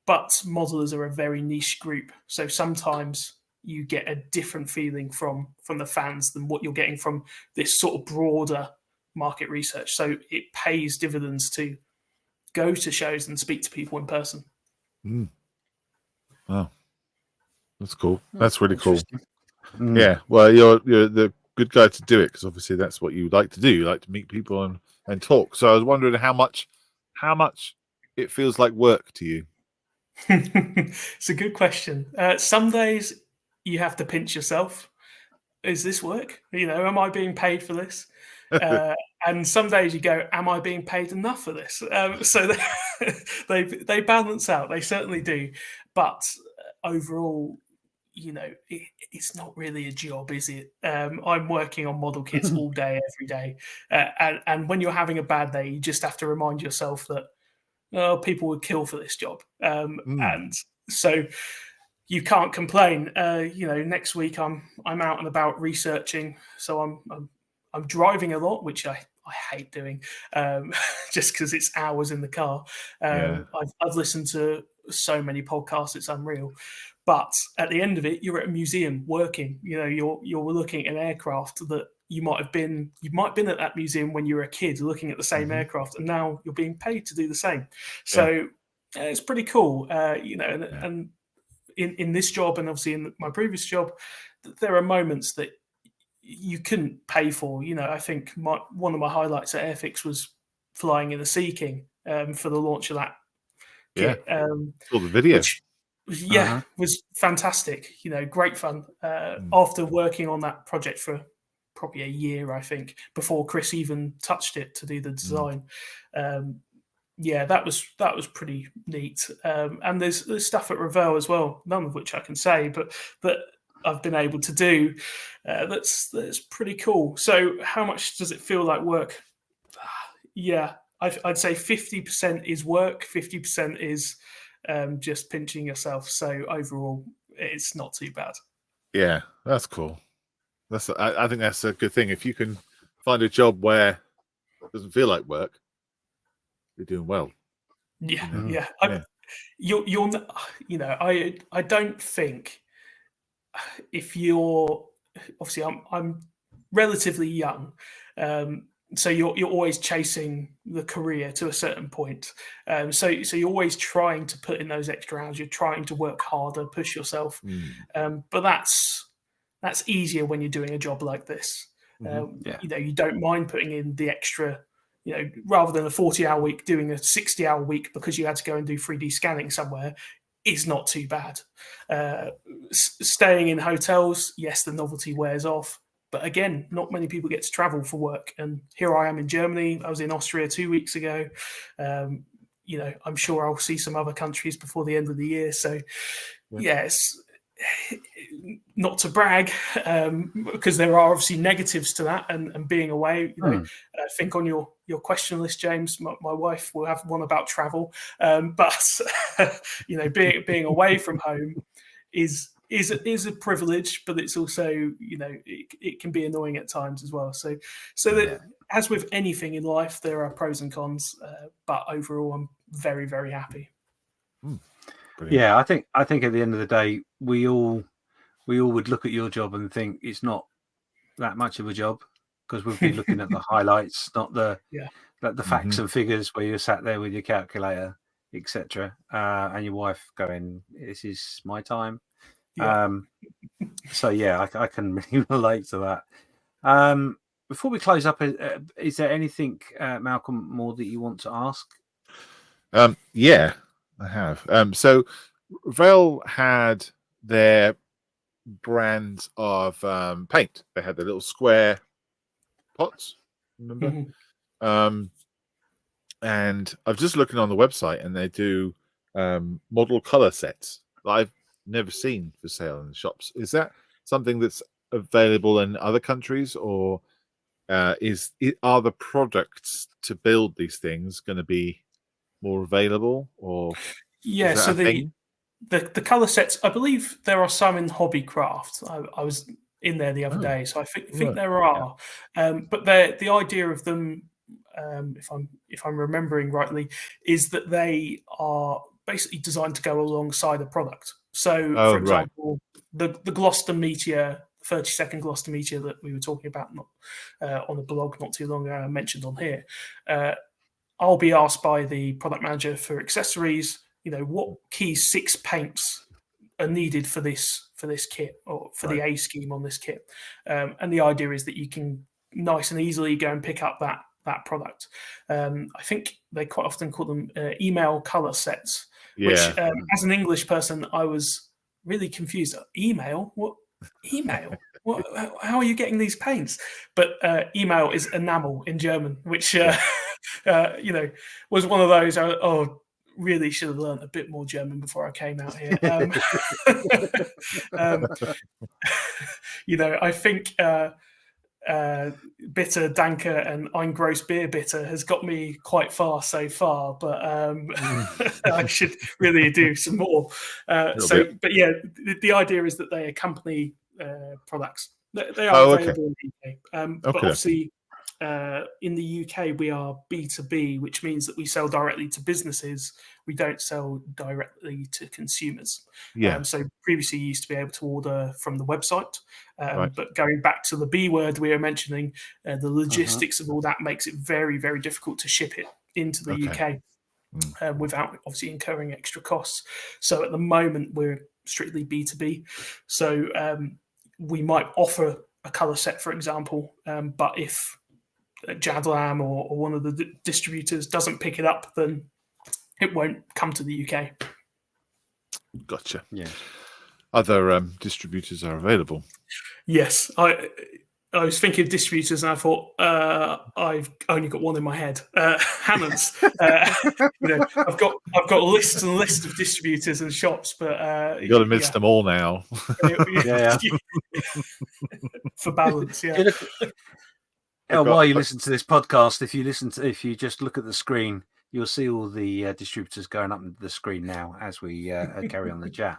But modelers are a very niche group, so sometimes you get a different feeling from the fans than what you're getting from this sort of broader market research. So it pays dividends to go to shows and speak to people in person. Wow, that's cool. That's really cool. Yeah, well, you're the good guy to do it, because obviously that's what you like to do. You like to meet people and talk. So I was wondering how much it feels like work to you. It's a good question. Some days you have to pinch yourself. Is this work? Am I being paid for this? And some days you go, am I being paid enough for this? So they balance out. They certainly do. But overall, it's not really a job, is it? I'm working on model kits all day, every day. And when you're having a bad day, you just have to remind yourself that people would kill for this job. And so you can't complain. Next week I'm out and about researching. So I'm driving a lot, which I hate doing, just because it's hours in the car. I've listened to so many podcasts, it's unreal. But at the end of it, you're at a museum working. You're looking at an aircraft that you might have been at that museum when you were a kid, looking at the same aircraft, and now you're being paid to do the same. So it's pretty cool, and in this job, and obviously in my previous job, there are moments that you couldn't pay for. I think one of my highlights at Airfix was flying in a Sea King for the launch of that kit. Saw the video. Which, was fantastic. Great fun. After working on that project for probably a year, I think, before Chris even touched it to do the design. That was pretty neat. And there's stuff at Revell as well, none of which I can say, but that I've been able to do. That's pretty cool. So how much does it feel like work? I'd say 50% is work, 50% is just pinching yourself. So overall, it's not too bad. Yeah, that's cool. I think that's a good thing. If you can find a job where it doesn't feel like work, you're doing well. I don't think, if you're obviously I'm relatively young, So you're always chasing the career to a certain point. So you're always trying to put in those extra hours. You're trying to work harder, push yourself. But that's easier when you're doing a job like this. You don't mind putting in the extra. Rather than a 40-hour week, doing a 60-hour week because you had to go and do 3D scanning somewhere is not too bad. Staying in hotels, yes, the novelty wears off. But again, not many people get to travel for work. And here I am in Germany. I was in Austria 2 weeks ago. I'm sure I'll see some other countries before the end of the year. So, yes, not to brag, because there are obviously negatives to that and being away. I think on your question list, James, my wife will have one about travel. But being away from home is a privilege, but it's also it can be annoying at times as well. So that, as with anything in life, there are pros and cons. But overall, I'm very, very happy. Yeah, I think at the end of the day, we all would look at your job and think it's not that much of a job, because we'll be looking at the highlights, not the facts and figures where you're sat there with your calculator, etc. And your wife going, "This is my time." Yeah. I can really relate to that. Before we close up, is there anything, Malcolm, more that you want to ask? Yeah, I have. So Revell had their brand of paint. They had the little square pots, remember? And I'm just looking on the website, and they do model color sets that I've never seen for sale in the shops. Is that something that's available in other countries, or are the products to build these things going to be more available, or so the color sets, I believe there are some in Hobbycraft. I was in there the other day, so I think there are. But the idea of them, if I'm remembering rightly, is that they are basically designed to go alongside a product. So, for example, the Gloucester Meteor, 30-second Gloucester Meteor that we were talking about on the blog not too long ago, I mentioned on here. I'll be asked by the product manager for accessories, what key 6 paints are needed for this kit, or for the A scheme on this kit. And the idea is that you can nice and easily go and pick up that product. I think they quite often call them email color sets, which as an English person, I was really confused. Email? What? Email? What? How are you getting these paints? But email is enamel in German, which was one of those. Really should have learned a bit more German before I came out here. I think bitter, danke, and ein gross beer bitter has got me quite far so far, but I should really do some more. The idea is that they accompany products. They are available in the UK, but obviously in the UK we are B2B, which means that we sell directly to businesses. We don't sell directly to consumers. So previously you used to be able to order from the website, but going back to the B word we were mentioning, the logistics of all that makes it very, very difficult to ship it into the UK without obviously incurring extra costs. So at the moment we're strictly B2B. So we might offer a color set, for example, but if Jadlam or one of the distributors doesn't pick it up, then it won't come to the UK. Gotcha. Yeah. Other distributors are available. Yes, I was thinking of distributors, and I thought I've only got one in my head. Hammond's. I've got lists and lists of distributors and shops, but you got to miss them all now. For balance, yeah. While you listen to this podcast, if you just look at the screen, you'll see all the distributors going up the screen now as we carry on the chat.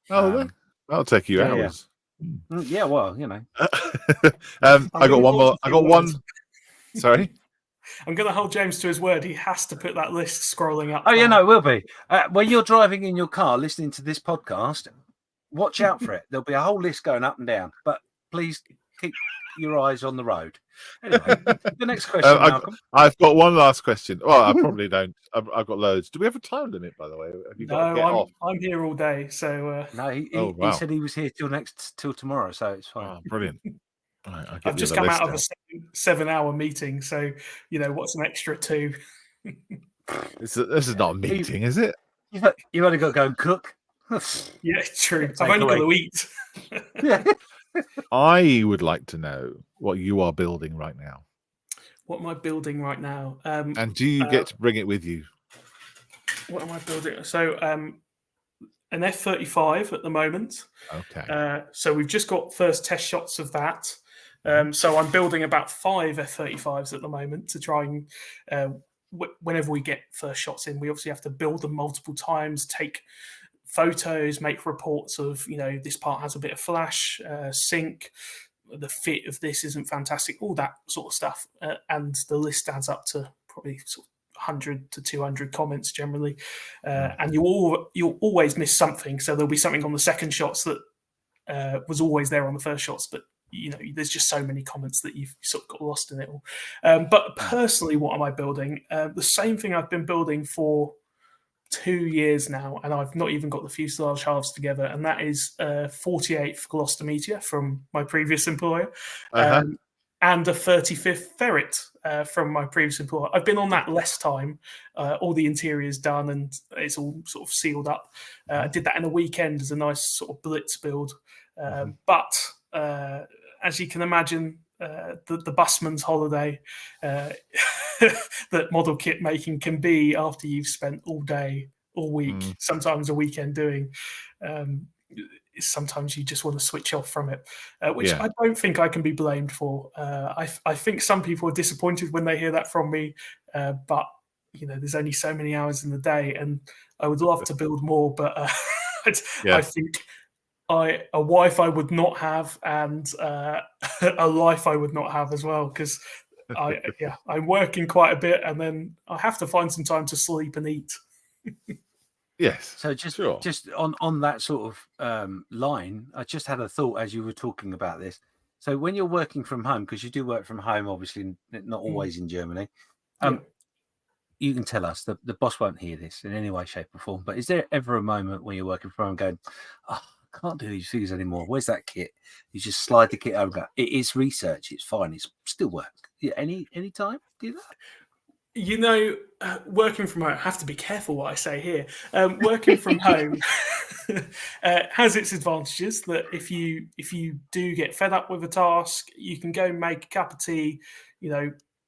That'll take you hours. Yeah, well, I got one more. I got one. Sorry, I'm going to hold James to his word. He has to put that list scrolling up. Oh, it will be. When you're driving in your car listening to this podcast, watch out for it. There'll be a whole list going up and down. But please keep your eyes on the road. Anyway, the next question, Malcolm. I've got one last question. Well, I probably don't. I've got loads. Do we have a time limit, by the way? Have you got to get off? I'm here all day. So no, he said he was here till tomorrow, so it's fine. Oh, brilliant. Right, I've just come out of a 7-hour meeting, so what's an extra 2? This is not a meeting, is it? You've only got to go and cook. Yeah, true. I've only got to eat. Yeah. I would like to know what you are building right now. What am I building right now? And do you get to bring it with you? What am I building? So, an F-35 at the moment. Okay. So we've just got first test shots of that. So I'm building about 5 F-35s at the moment to try and whenever we get first shots in, we obviously have to build them multiple times, take photos, make reports of, this part has a bit of flash, sync, the fit of this isn't fantastic, all that sort of stuff. And the list adds up to probably sort of 100 to 200 comments generally. And you'll always miss something. So there'll be something on the second shots that was always there on the first shots, but there's just so many comments that you've sort of got lost in it all. But personally, what am I building? The same thing I've been building for 2 years now, and I've not even got the fuselage halves together, and that is 48th Gloucester Meteor from my previous employer, and a 35th Ferret from my previous employer. I've been on that less time. All the interior's done, and it's all sort of sealed up. I did that in a weekend as a nice sort of blitz build. But as you can imagine, the busman's holiday that model kit making can be after you've spent all day, all week, sometimes a weekend doing. Sometimes you just want to switch off from it, which I don't think I can be blamed for. I think some people are disappointed when they hear that from me, but there's only so many hours in the day, and I would love to build more, but I think a wife I would not have, and a life I would not have as well, because I'm working quite a bit, and then I have to find some time to sleep and eat. Yes. So just on that sort of line, I just had a thought as you were talking about this. So when you're working from home, because you do work from home, obviously not always in Germany, you can tell us, the boss won't hear this in any way, shape or form, but is there ever a moment when you're working from home going, I can't do these things anymore, where's that kit? You just slide the kit over and go, it is research, it's fine, it's still work. Yeah, any time do that? Working from home, I have to be careful what I say here. Working from home has its advantages, that if you do get fed up with a task, you can go make a cup of tea,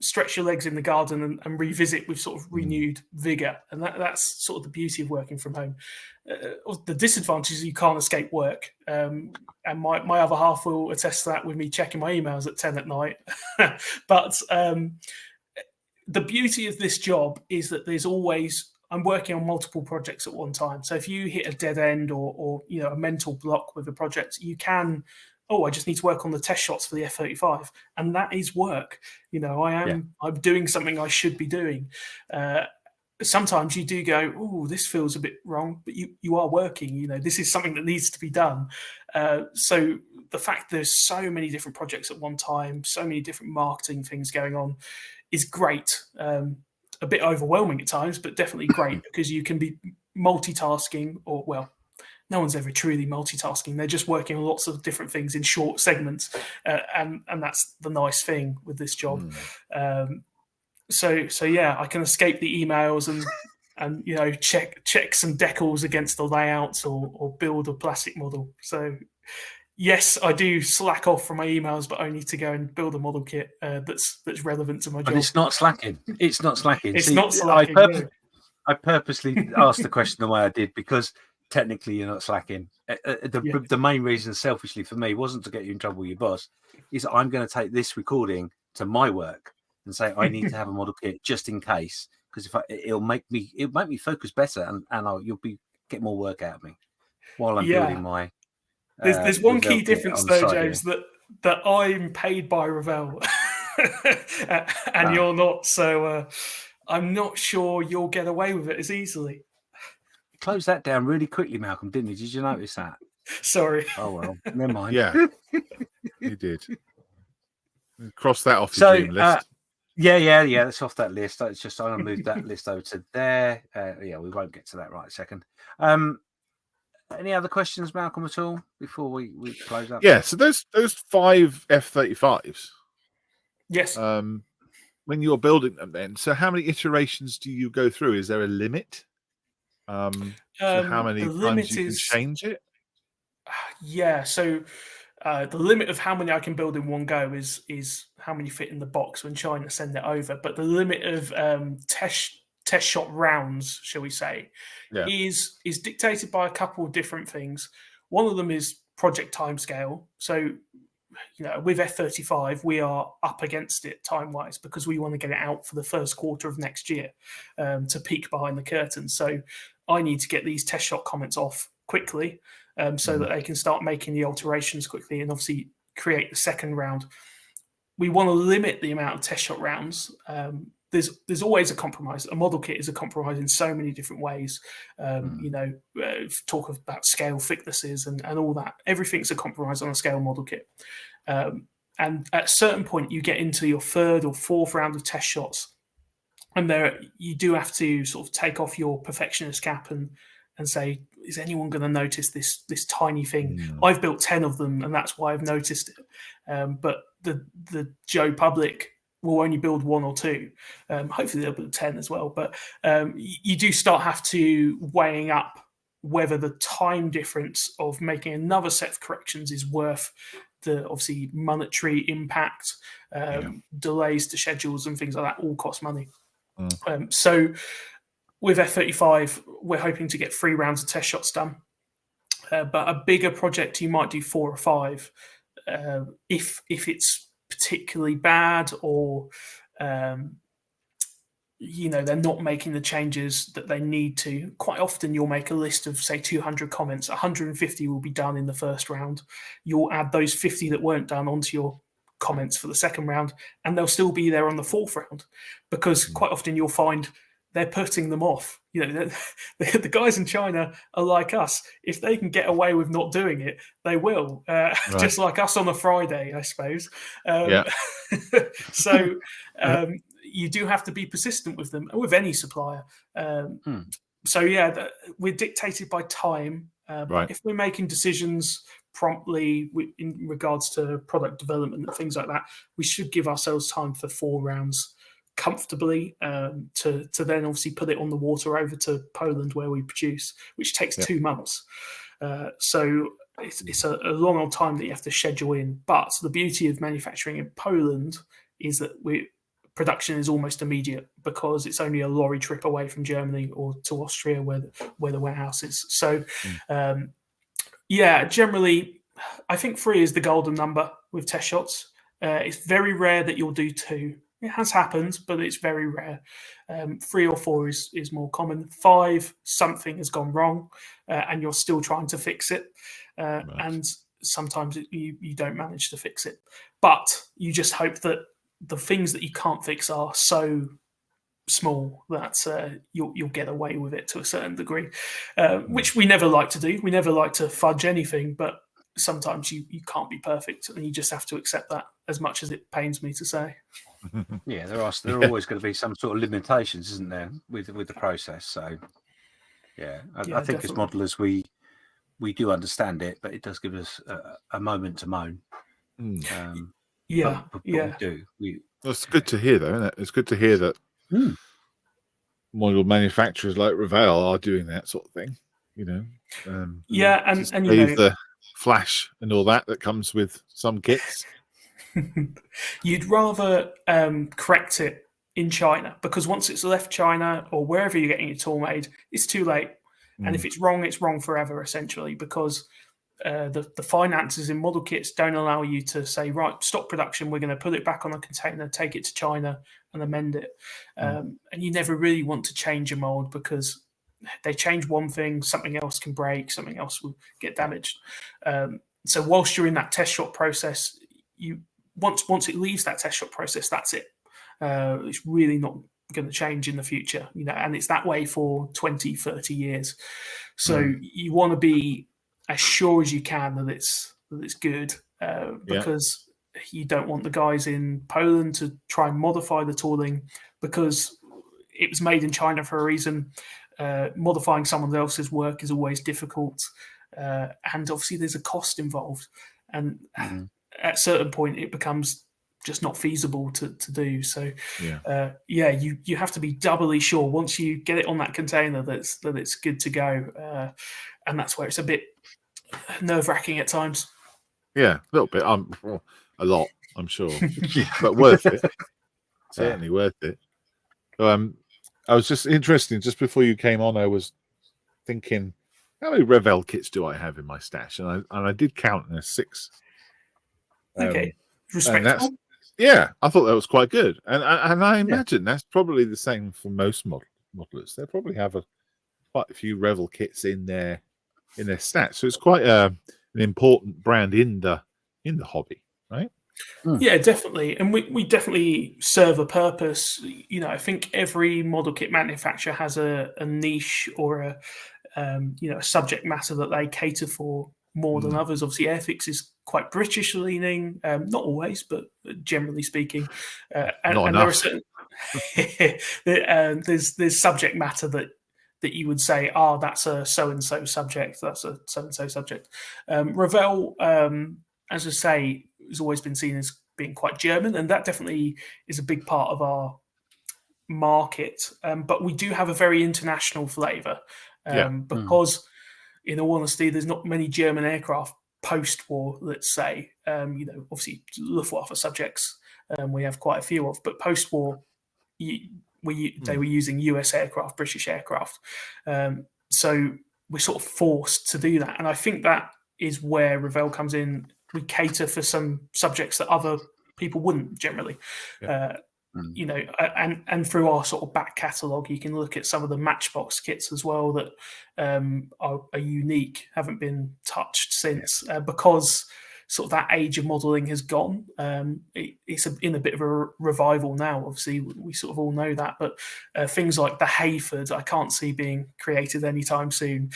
stretch your legs in the garden and revisit with sort of renewed vigor. And that's sort of the beauty of working from home. The disadvantage is you can't escape work. And my other half will attest to that with me checking my emails at 10 at night. But the beauty of this job is that I'm working on multiple projects at one time. So if you hit a dead end or a mental block with a project, you can, I just need to work on the test shots for the F-35. And that is work. I'm doing something I should be doing. Sometimes you do go, this feels a bit wrong, but you are working. This is something that needs to be done. So the fact there's so many different projects at one time, so many different marketing things going on, is great. A bit overwhelming at times, but definitely great, because you can be multitasking, no one's ever truly multitasking. They're just working on lots of different things in short segments. And that's the nice thing with this job. So I can escape the emails and check some decals against the layouts or build a plastic model. So yes, I do slack off from my emails, but only to go and build a model kit that's relevant to my job. But it's not slacking. It's not slacking. It's not slacking. I purposely asked the question the way I did, because technically you're not slacking. The main reason, selfishly for me, wasn't to get you in trouble with your boss. Is I'm going to take this recording to my work and say I need to have a model kit just in case, because it'll make me focus better, and you'll get more work out of me while I'm building my. There's one key difference though, James, that I'm paid by Revell and you're not. So I'm not sure you'll get away with it as easily. Close that down really quickly, Malcolm, didn't you? Did you notice that? Sorry. Oh, well, never mind. Yeah, you did. Cross that off your dream list. Yeah. That's off that list. It's just I'm going to move that list over to there. We won't get to that right second. Any other questions, Malcolm, at all before we close up? Yeah. So those 5 F-35s. Yes. When you're building them, then, so how many iterations do you go through? Is there a limit? So how many times you can change it? Yeah. So the limit of how many I can build in one go is how many fit in the box when China send it over. But the limit of test shot rounds, shall we say, is dictated by a couple of different things. One of them is project timescale. So, with F-35, we are up against it time-wise because we want to get it out for the first quarter of next year to peek behind the curtain. So I need to get these test shot comments off quickly so that they can start making the alterations quickly and obviously create the second round. We want to limit the amount of test shot rounds. There's always a compromise. A model kit is a compromise in so many different ways. Talk about scale thicknesses and all that. Everything's a compromise on a scale model kit. And at a certain point, you get into your third or fourth round of test shots, and there you do have to sort of take off your perfectionist cap and say, is anyone going to notice this tiny thing? I've built 10 of them, and that's why I've noticed it. But the Joe public will only build 1 or 2. Hopefully they'll build 10 as well. But you do have to weighing up whether the time difference of making another set of corrections is worth the obviously monetary impact, delays to schedules and things like that all cost money. So with F-35, we're hoping to get 3 rounds of test shots done. But a bigger project, you might do 4 or 5. If it's particularly bad or they're not making the changes that they need to, quite often you'll make a list of say 200 comments. 150 will be done in the first round. You'll add those 50 that weren't done onto your comments for the second round, and they'll still be there on the fourth round because quite often you'll find they're putting them off. The guys in China are like us. If they can get away with not doing it, they will. Just like us on a Friday, I suppose. So you do have to be persistent with them, with any supplier. So we're dictated by time. If we're making decisions promptly in regards to product development and things like that, we should give ourselves time for 4 rounds comfortably to then obviously put it on the water over to Poland where we produce, which takes 2 months. So it's a long old time that you have to schedule in. But the beauty of manufacturing in Poland is that production is almost immediate because it's only a lorry trip away from Germany or to Austria where the warehouse is. So generally I think 3 is the golden number with test shots. It's very rare that you'll do 2. It has happened, but it's very rare. 3 or 4 is more common. 5, something has gone wrong, and you're still trying to fix it. And sometimes you don't manage to fix it. But you just hope that the things that you can't fix are so small that you'll get away with it to a certain degree, which we never like to do. We never like to fudge anything, but sometimes you can't be perfect, and you just have to accept that, as much as it pains me to say. Yeah, there are always going to be some sort of limitations, isn't there, with the process? So, I think as modelers we do understand it, but it does give us a moment to moan. But we do. That's good to hear, though, isn't it? It's good to hear that model manufacturers like Revell are doing that sort of thing. And the flash and all that comes with some kits. You'd rather correct it in China, because once it's left China or wherever you're getting your tool made, it's too late. And if it's wrong forever, essentially, because the finances in model kits don't allow you to say, right, stop production, we're going to put it back on a container, take it to China and amend it. And you never really want to change a mold, because they change one thing, something else can break, something else will get damaged. So whilst you're in that test shot process, once it leaves that test shot process, that's it. It's really not going to change in the future, and it's that way for 20, 30 years. So you want to be as sure as you can that it's good, because you don't want the guys in Poland to try and modify the tooling because it was made in China for a reason. Modifying someone else's work is always difficult, and obviously there's a cost involved. And at a certain point, it becomes just not feasible to do. So, you have to be doubly sure once you get it on that container that it's good to go, and that's where it's a bit nerve-wracking at times. Yeah, a little bit. A lot, I'm sure, but worth it. Certainly worth it. I was just interested. Just before you came on, I was thinking, how many Revell kits do I have in my stash? And I did count, and there's 6. Okay, respectable. I thought that was quite good, and I imagine that's probably the same for most modelers. They probably have quite a few Revell kits in their stats, so it's quite an important brand in the hobby, right? Yeah, definitely, and we definitely serve a purpose. I think every model kit manufacturer has a niche or a subject matter that they cater for more than others. Obviously, Airfix is quite British leaning, not always, but generally speaking. And there are certain there's subject matter that you would say, that's a so and so subject, that's a so and so subject. Revell, as I say, has always been seen as being quite German, and that definitely is a big part of our market. But we do have a very international flavour because, in all honesty, there's not many German aircraft post-war, let's say. Obviously, Luftwaffe subjects we have quite a few of, but post-war, they were using US aircraft, British aircraft. So we're sort of forced to do that. And I think that is where Revell comes in. We cater for some subjects that other people wouldn't generally. And through our sort of back catalogue, you can look at some of the Matchbox kits as well that are unique, haven't been touched since because sort of that age of modelling has gone. It's in a bit of a revival now. Obviously, we sort of all know that, but things like the Hayford, I can't see being created anytime soon.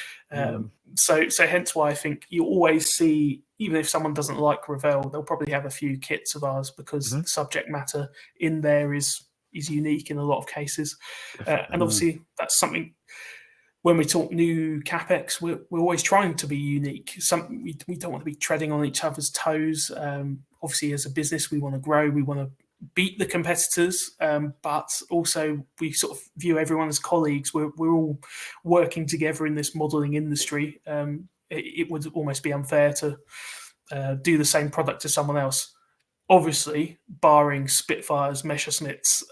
So hence why I think you always see, even if someone doesn't like Revell, they'll probably have a few kits of ours because the subject matter in there is unique in a lot of cases. And obviously, that's something. When we talk new CapEx, we're always trying to be unique. We don't want to be treading on each other's toes. Obviously, as a business, we want to grow. We want to beat the competitors, but also we sort of view everyone as colleagues. We're all working together in this modelling industry. It would almost be unfair to do the same product to someone else. Obviously, barring Spitfires, Messerschmitts,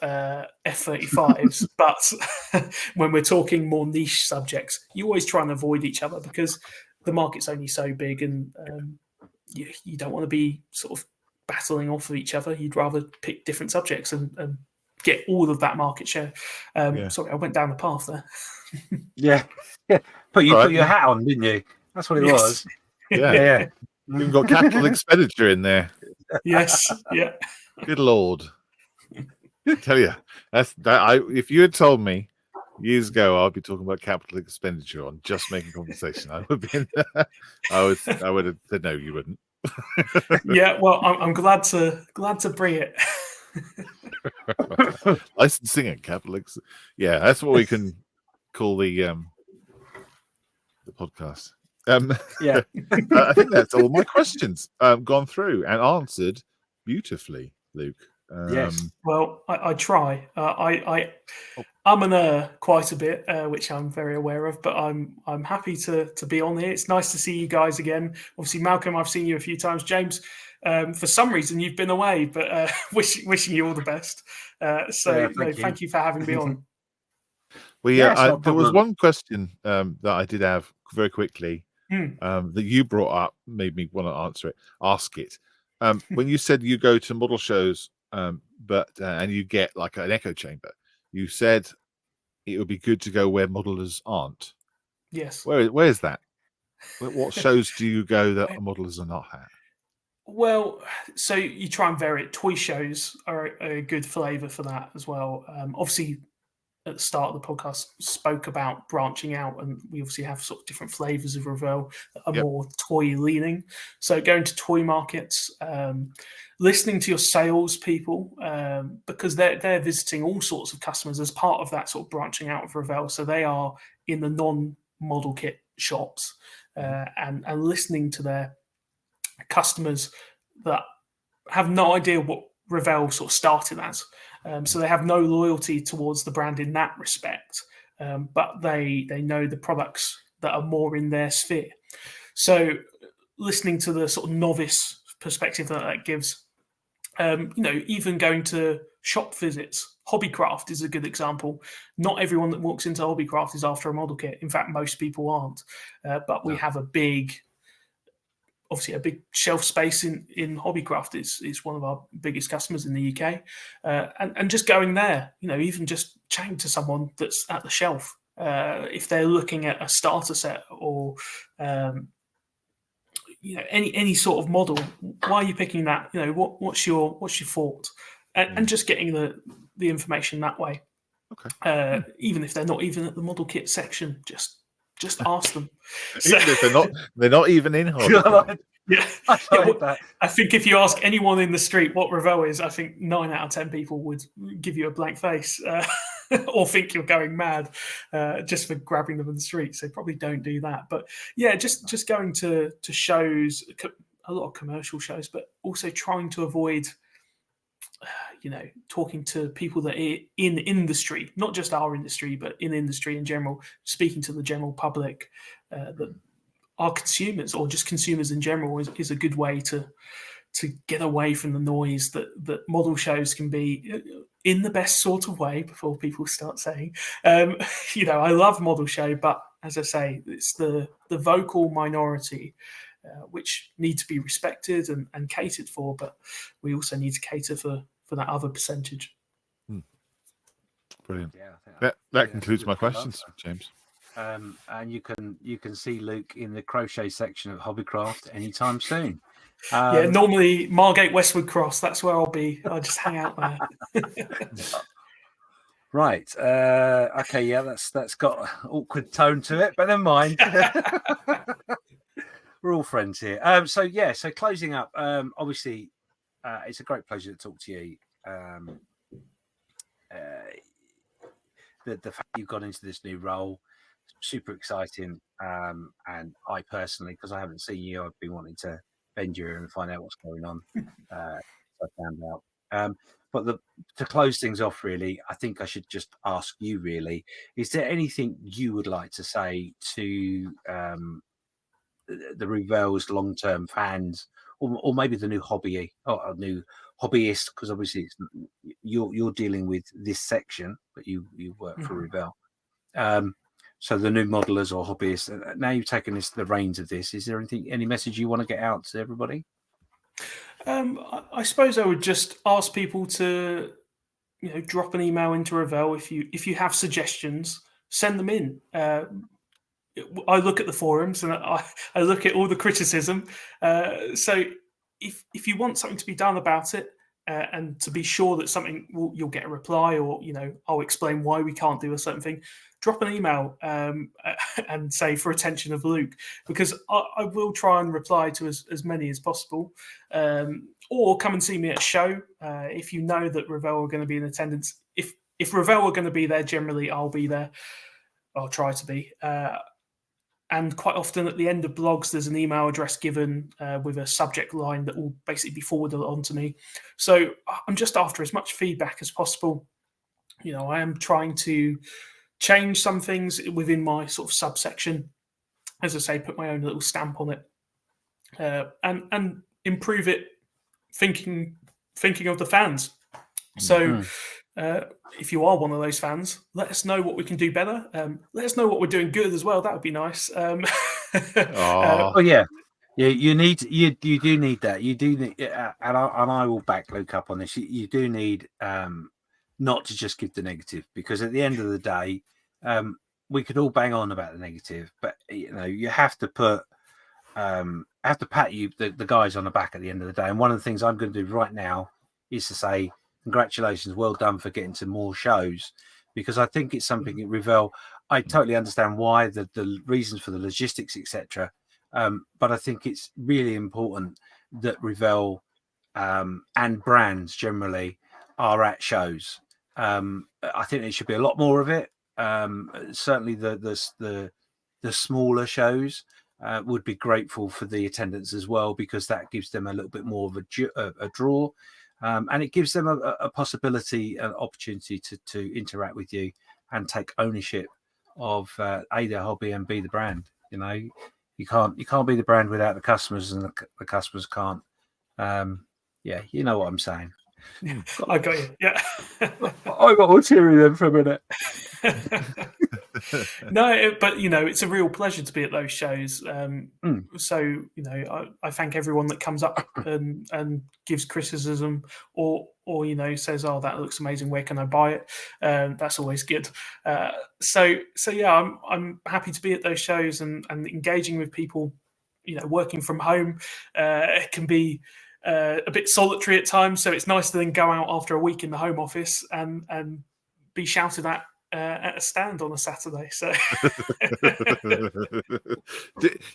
F-35s, but when we're talking more niche subjects, you always try and avoid each other because the market's only so big, and you don't want to be sort of battling off of each other. You'd rather pick different subjects and get all of that market share. Sorry, I went down the path there. Yeah. Put your hat on, didn't you? That's what it was. Yeah. We've got capital expenditure in there. Yes. Yeah. Good Lord. I tell you, if you had told me years ago I'd be talking about capital expenditure on just making conversation, I would have said no, you wouldn't. Yeah, well, I'm glad to bring it. Licensing and capital. Yeah, that's what we can call the podcast. I think that's all my questions gone through and answered beautifully, Luke. Yes. Well, I try. I'm quite a bit, which I'm very aware of, but I'm happy to be on here. It's nice to see you guys again. Obviously, Malcolm, I've seen you a few times. James, for some reason you've been away, but wishing you all the best. Thank you for having me on. There was one question that I did have very quickly that you brought up, made me want to ask it. When you said you go to model shows, and you get like an echo chamber, you said it would be good to go where modelers aren't. Yes. Where's that? What shows do you go that modelers are not at? Well, so you try and vary it. Toy shows are a good flavour for that as well. Obviously, at the start of the podcast spoke about branching out, and we obviously have sort of different flavors of Revell that are more toy leaning. So going to toy markets, listening to your salespeople, because they're visiting all sorts of customers as part of that sort of branching out of Revell. So they are in the non-model kit shops, and listening to their customers that have no idea what Revell sort of started as. So they have no loyalty towards the brand in that respect, but they know the products that are more in their sphere. So listening to the sort of novice perspective that gives, even going to shop visits. Hobbycraft is a good example. Not everyone that walks into Hobbycraft is after a model kit. In fact, most people aren't. But we have a big shelf space in Hobbycraft. Is one of our biggest customers in the UK, and just going there, even just chatting to someone that's at the shelf, if they're looking at a starter set or any sort of model, why are you picking that? What's your thought, and just getting the information that way. Okay. Even if they're not even at the model kit section, just ask them. Even if they're not even in Hobbycraft. Yeah, I think if you ask anyone in the street what Revell is, I think 9 out of 10 people would give you a blank face or think you're going mad just for grabbing them in the street. So probably don't do that. But yeah, just going to shows, a lot of commercial shows, but also trying to avoid talking to people that are in industry, not just our industry, but in industry in general, speaking to the general public, that are consumers or just consumers in general is a good way to get away from the noise that model shows can be, in the best sort of way, before people start saying, I love model show, but as I say, it's the vocal minority which need to be respected and catered for, but we also need to cater for that other percentage. Brilliant. Yeah, that concludes my questions, James. And you can see Luke in the crochet section of Hobbycraft anytime soon. Normally Margate Westwood Cross, that's where I'll be. I'll just hang out there. Right. Okay, yeah, that's got an awkward tone to it, but never mind. We're all friends here. So closing up, obviously it's a great pleasure to talk to you. The fact you've gone into this new role, super exciting. And I personally, because I haven't seen you, I've been wanting to bend you and find out what's going on. I found out. But to close things off, really, I think I should just ask you, really, is there anything you would like to say to the Revell's long-term fans, or maybe the new hobbyist, because obviously you're dealing with this section, but you work for Revell. So the new modelers or hobbyists, now you've taken the reins of this, is there any message you want to get out to everybody? I suppose I would just ask people to, drop an email into Revell if you have suggestions, send them in. I look at the forums and I look at all the criticism. So if you want something to be done about it, and to be sure that you'll get a reply, or I'll explain why we can't do a certain thing, drop an email and say, for attention of Luke, because I will try and reply to as many as possible. Or come and see me at a show if you know that Revell are going to be in attendance. If Revell are going to be there, generally I'll be there. I'll try to be. And quite often at the end of blogs, there's an email address given with a subject line that will basically be forwarded on to me. So I'm just after as much feedback as possible. I am trying to change some things within my sort of subsection. As I say, put my own little stamp on it, and improve it, thinking of the fans. So if you are one of those fans, let us know what we can do better. Let us know what we're doing good as well. That would be nice. Yeah. You do need that. You do need, and I will back Luke up on this. You do need not to just give the negative, because at the end of the day, we could all bang on about the negative, but you have to pat the guys on the back at the end of the day. And one of the things I'm going to do right now is to say, congratulations, well done for getting to more shows, because I think it's something at Revell. I totally understand why the reasons for the logistics, etc. But I think it's really important that Revell and brands generally are at shows. I think there should be a lot more of it. Certainly the smaller shows would be grateful for the attendance as well, because that gives them a little bit more of a draw, and it gives them a possibility, an opportunity to interact with you and take ownership of A, their hobby, and B, the brand. You know, you can't be the brand without the customers, and the customers can't. Yeah, you know what I'm saying. I got you. Yeah. I got all teary then for a minute. No, but it's a real pleasure to be at those shows. So I thank everyone that comes up and gives criticism or says, "Oh, that looks amazing. Where can I buy it?" That's always good. So yeah, I'm happy to be at those shows and engaging with people. Working from home, it can be a bit solitary at times. So it's nice to then go out after a week in the home office and be shouted at a stand on a Saturday. So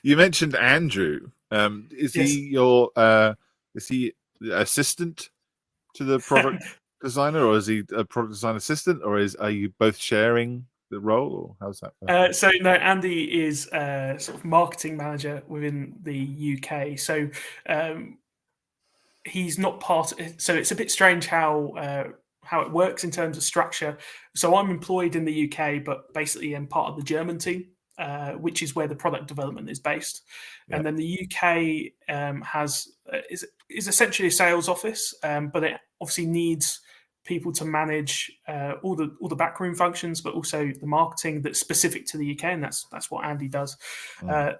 you mentioned Andrew. Is he your is he assistant to the product designer, or is he a product design assistant, or are you both sharing the role, or how's that? So no, Andy is sort of marketing manager within the UK. So he's not part. So it's a bit strange how it works in terms of structure. So I'm employed in the UK, but basically I'm part of the German team, which is where the product development is based. Yeah. And then the UK is essentially a sales office, but it obviously needs people to manage all the backroom functions, but also the marketing that's specific to the UK, and that's what Andy does.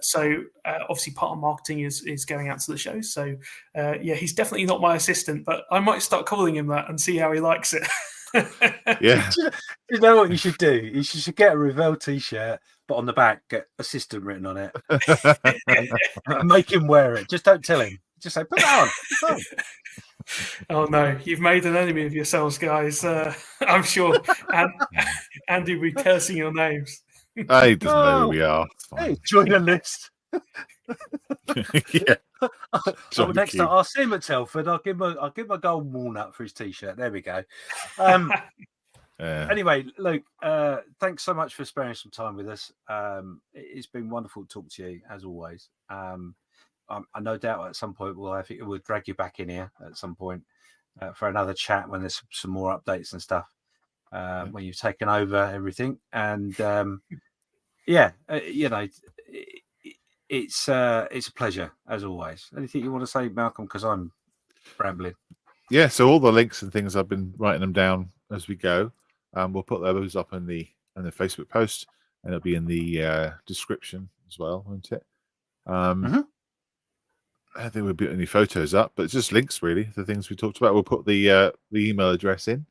So obviously part of marketing is going out to the shows. So yeah, he's definitely not my assistant, but I might start calling him that and see how he likes it. Yeah. You know what you should do? You should get a Revell t-shirt, but on the back get assistant written on it. And make him wear it. Just don't tell him. Just say, put that on. It's on. Oh no, you've made an enemy of yourselves, guys. I'm sure Andy will be cursing your names. He doesn't know who we are. Hey, join the list. Yeah. So next time I'll see him at Telford. I'll give him a golden walnut for his t-shirt. There we go. Anyway, Luke, thanks so much for sparing some time with us. It's been wonderful to talk to you as always. I no doubt at some point we'll drag you back in here at some point for another chat when there's some more updates and stuff when you've taken over everything. And it's a pleasure as always. Anything you want to say, Malcolm? Because I'm rambling. Yeah. So all the links and things, I've been writing them down as we go. We'll put those up in the Facebook post, and it'll be in the description as well, won't it? I don't think we'll put any photos up, but it's just links really. The things we talked about. We'll put the email address in.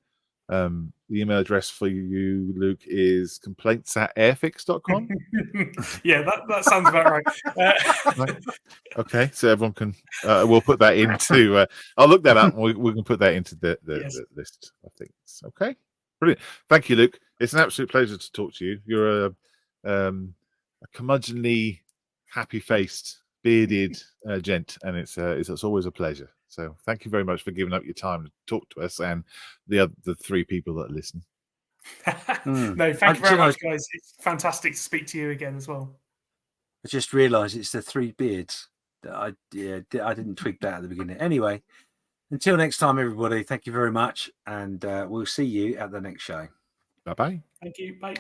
The email address for you, Luke, is complaints@airfix.com. Yeah, that sounds about right. Right. Okay, so everyone can. We'll put that into. I'll look that up, and we can put that into the list of things. Okay, brilliant. Thank you, Luke. It's an absolute pleasure to talk to you. You're a curmudgeonly, happy-faced, bearded gent, and it's always a pleasure. So thank you very much for giving up your time to talk to us and the three people that listen. No, thank you very much, guys. It's fantastic to speak to you again as well. I just realised it's the three beards. I didn't twig that at the beginning. Anyway, until next time, everybody, thank you very much, and we'll see you at the next show. Bye-bye. Thank you. Bye.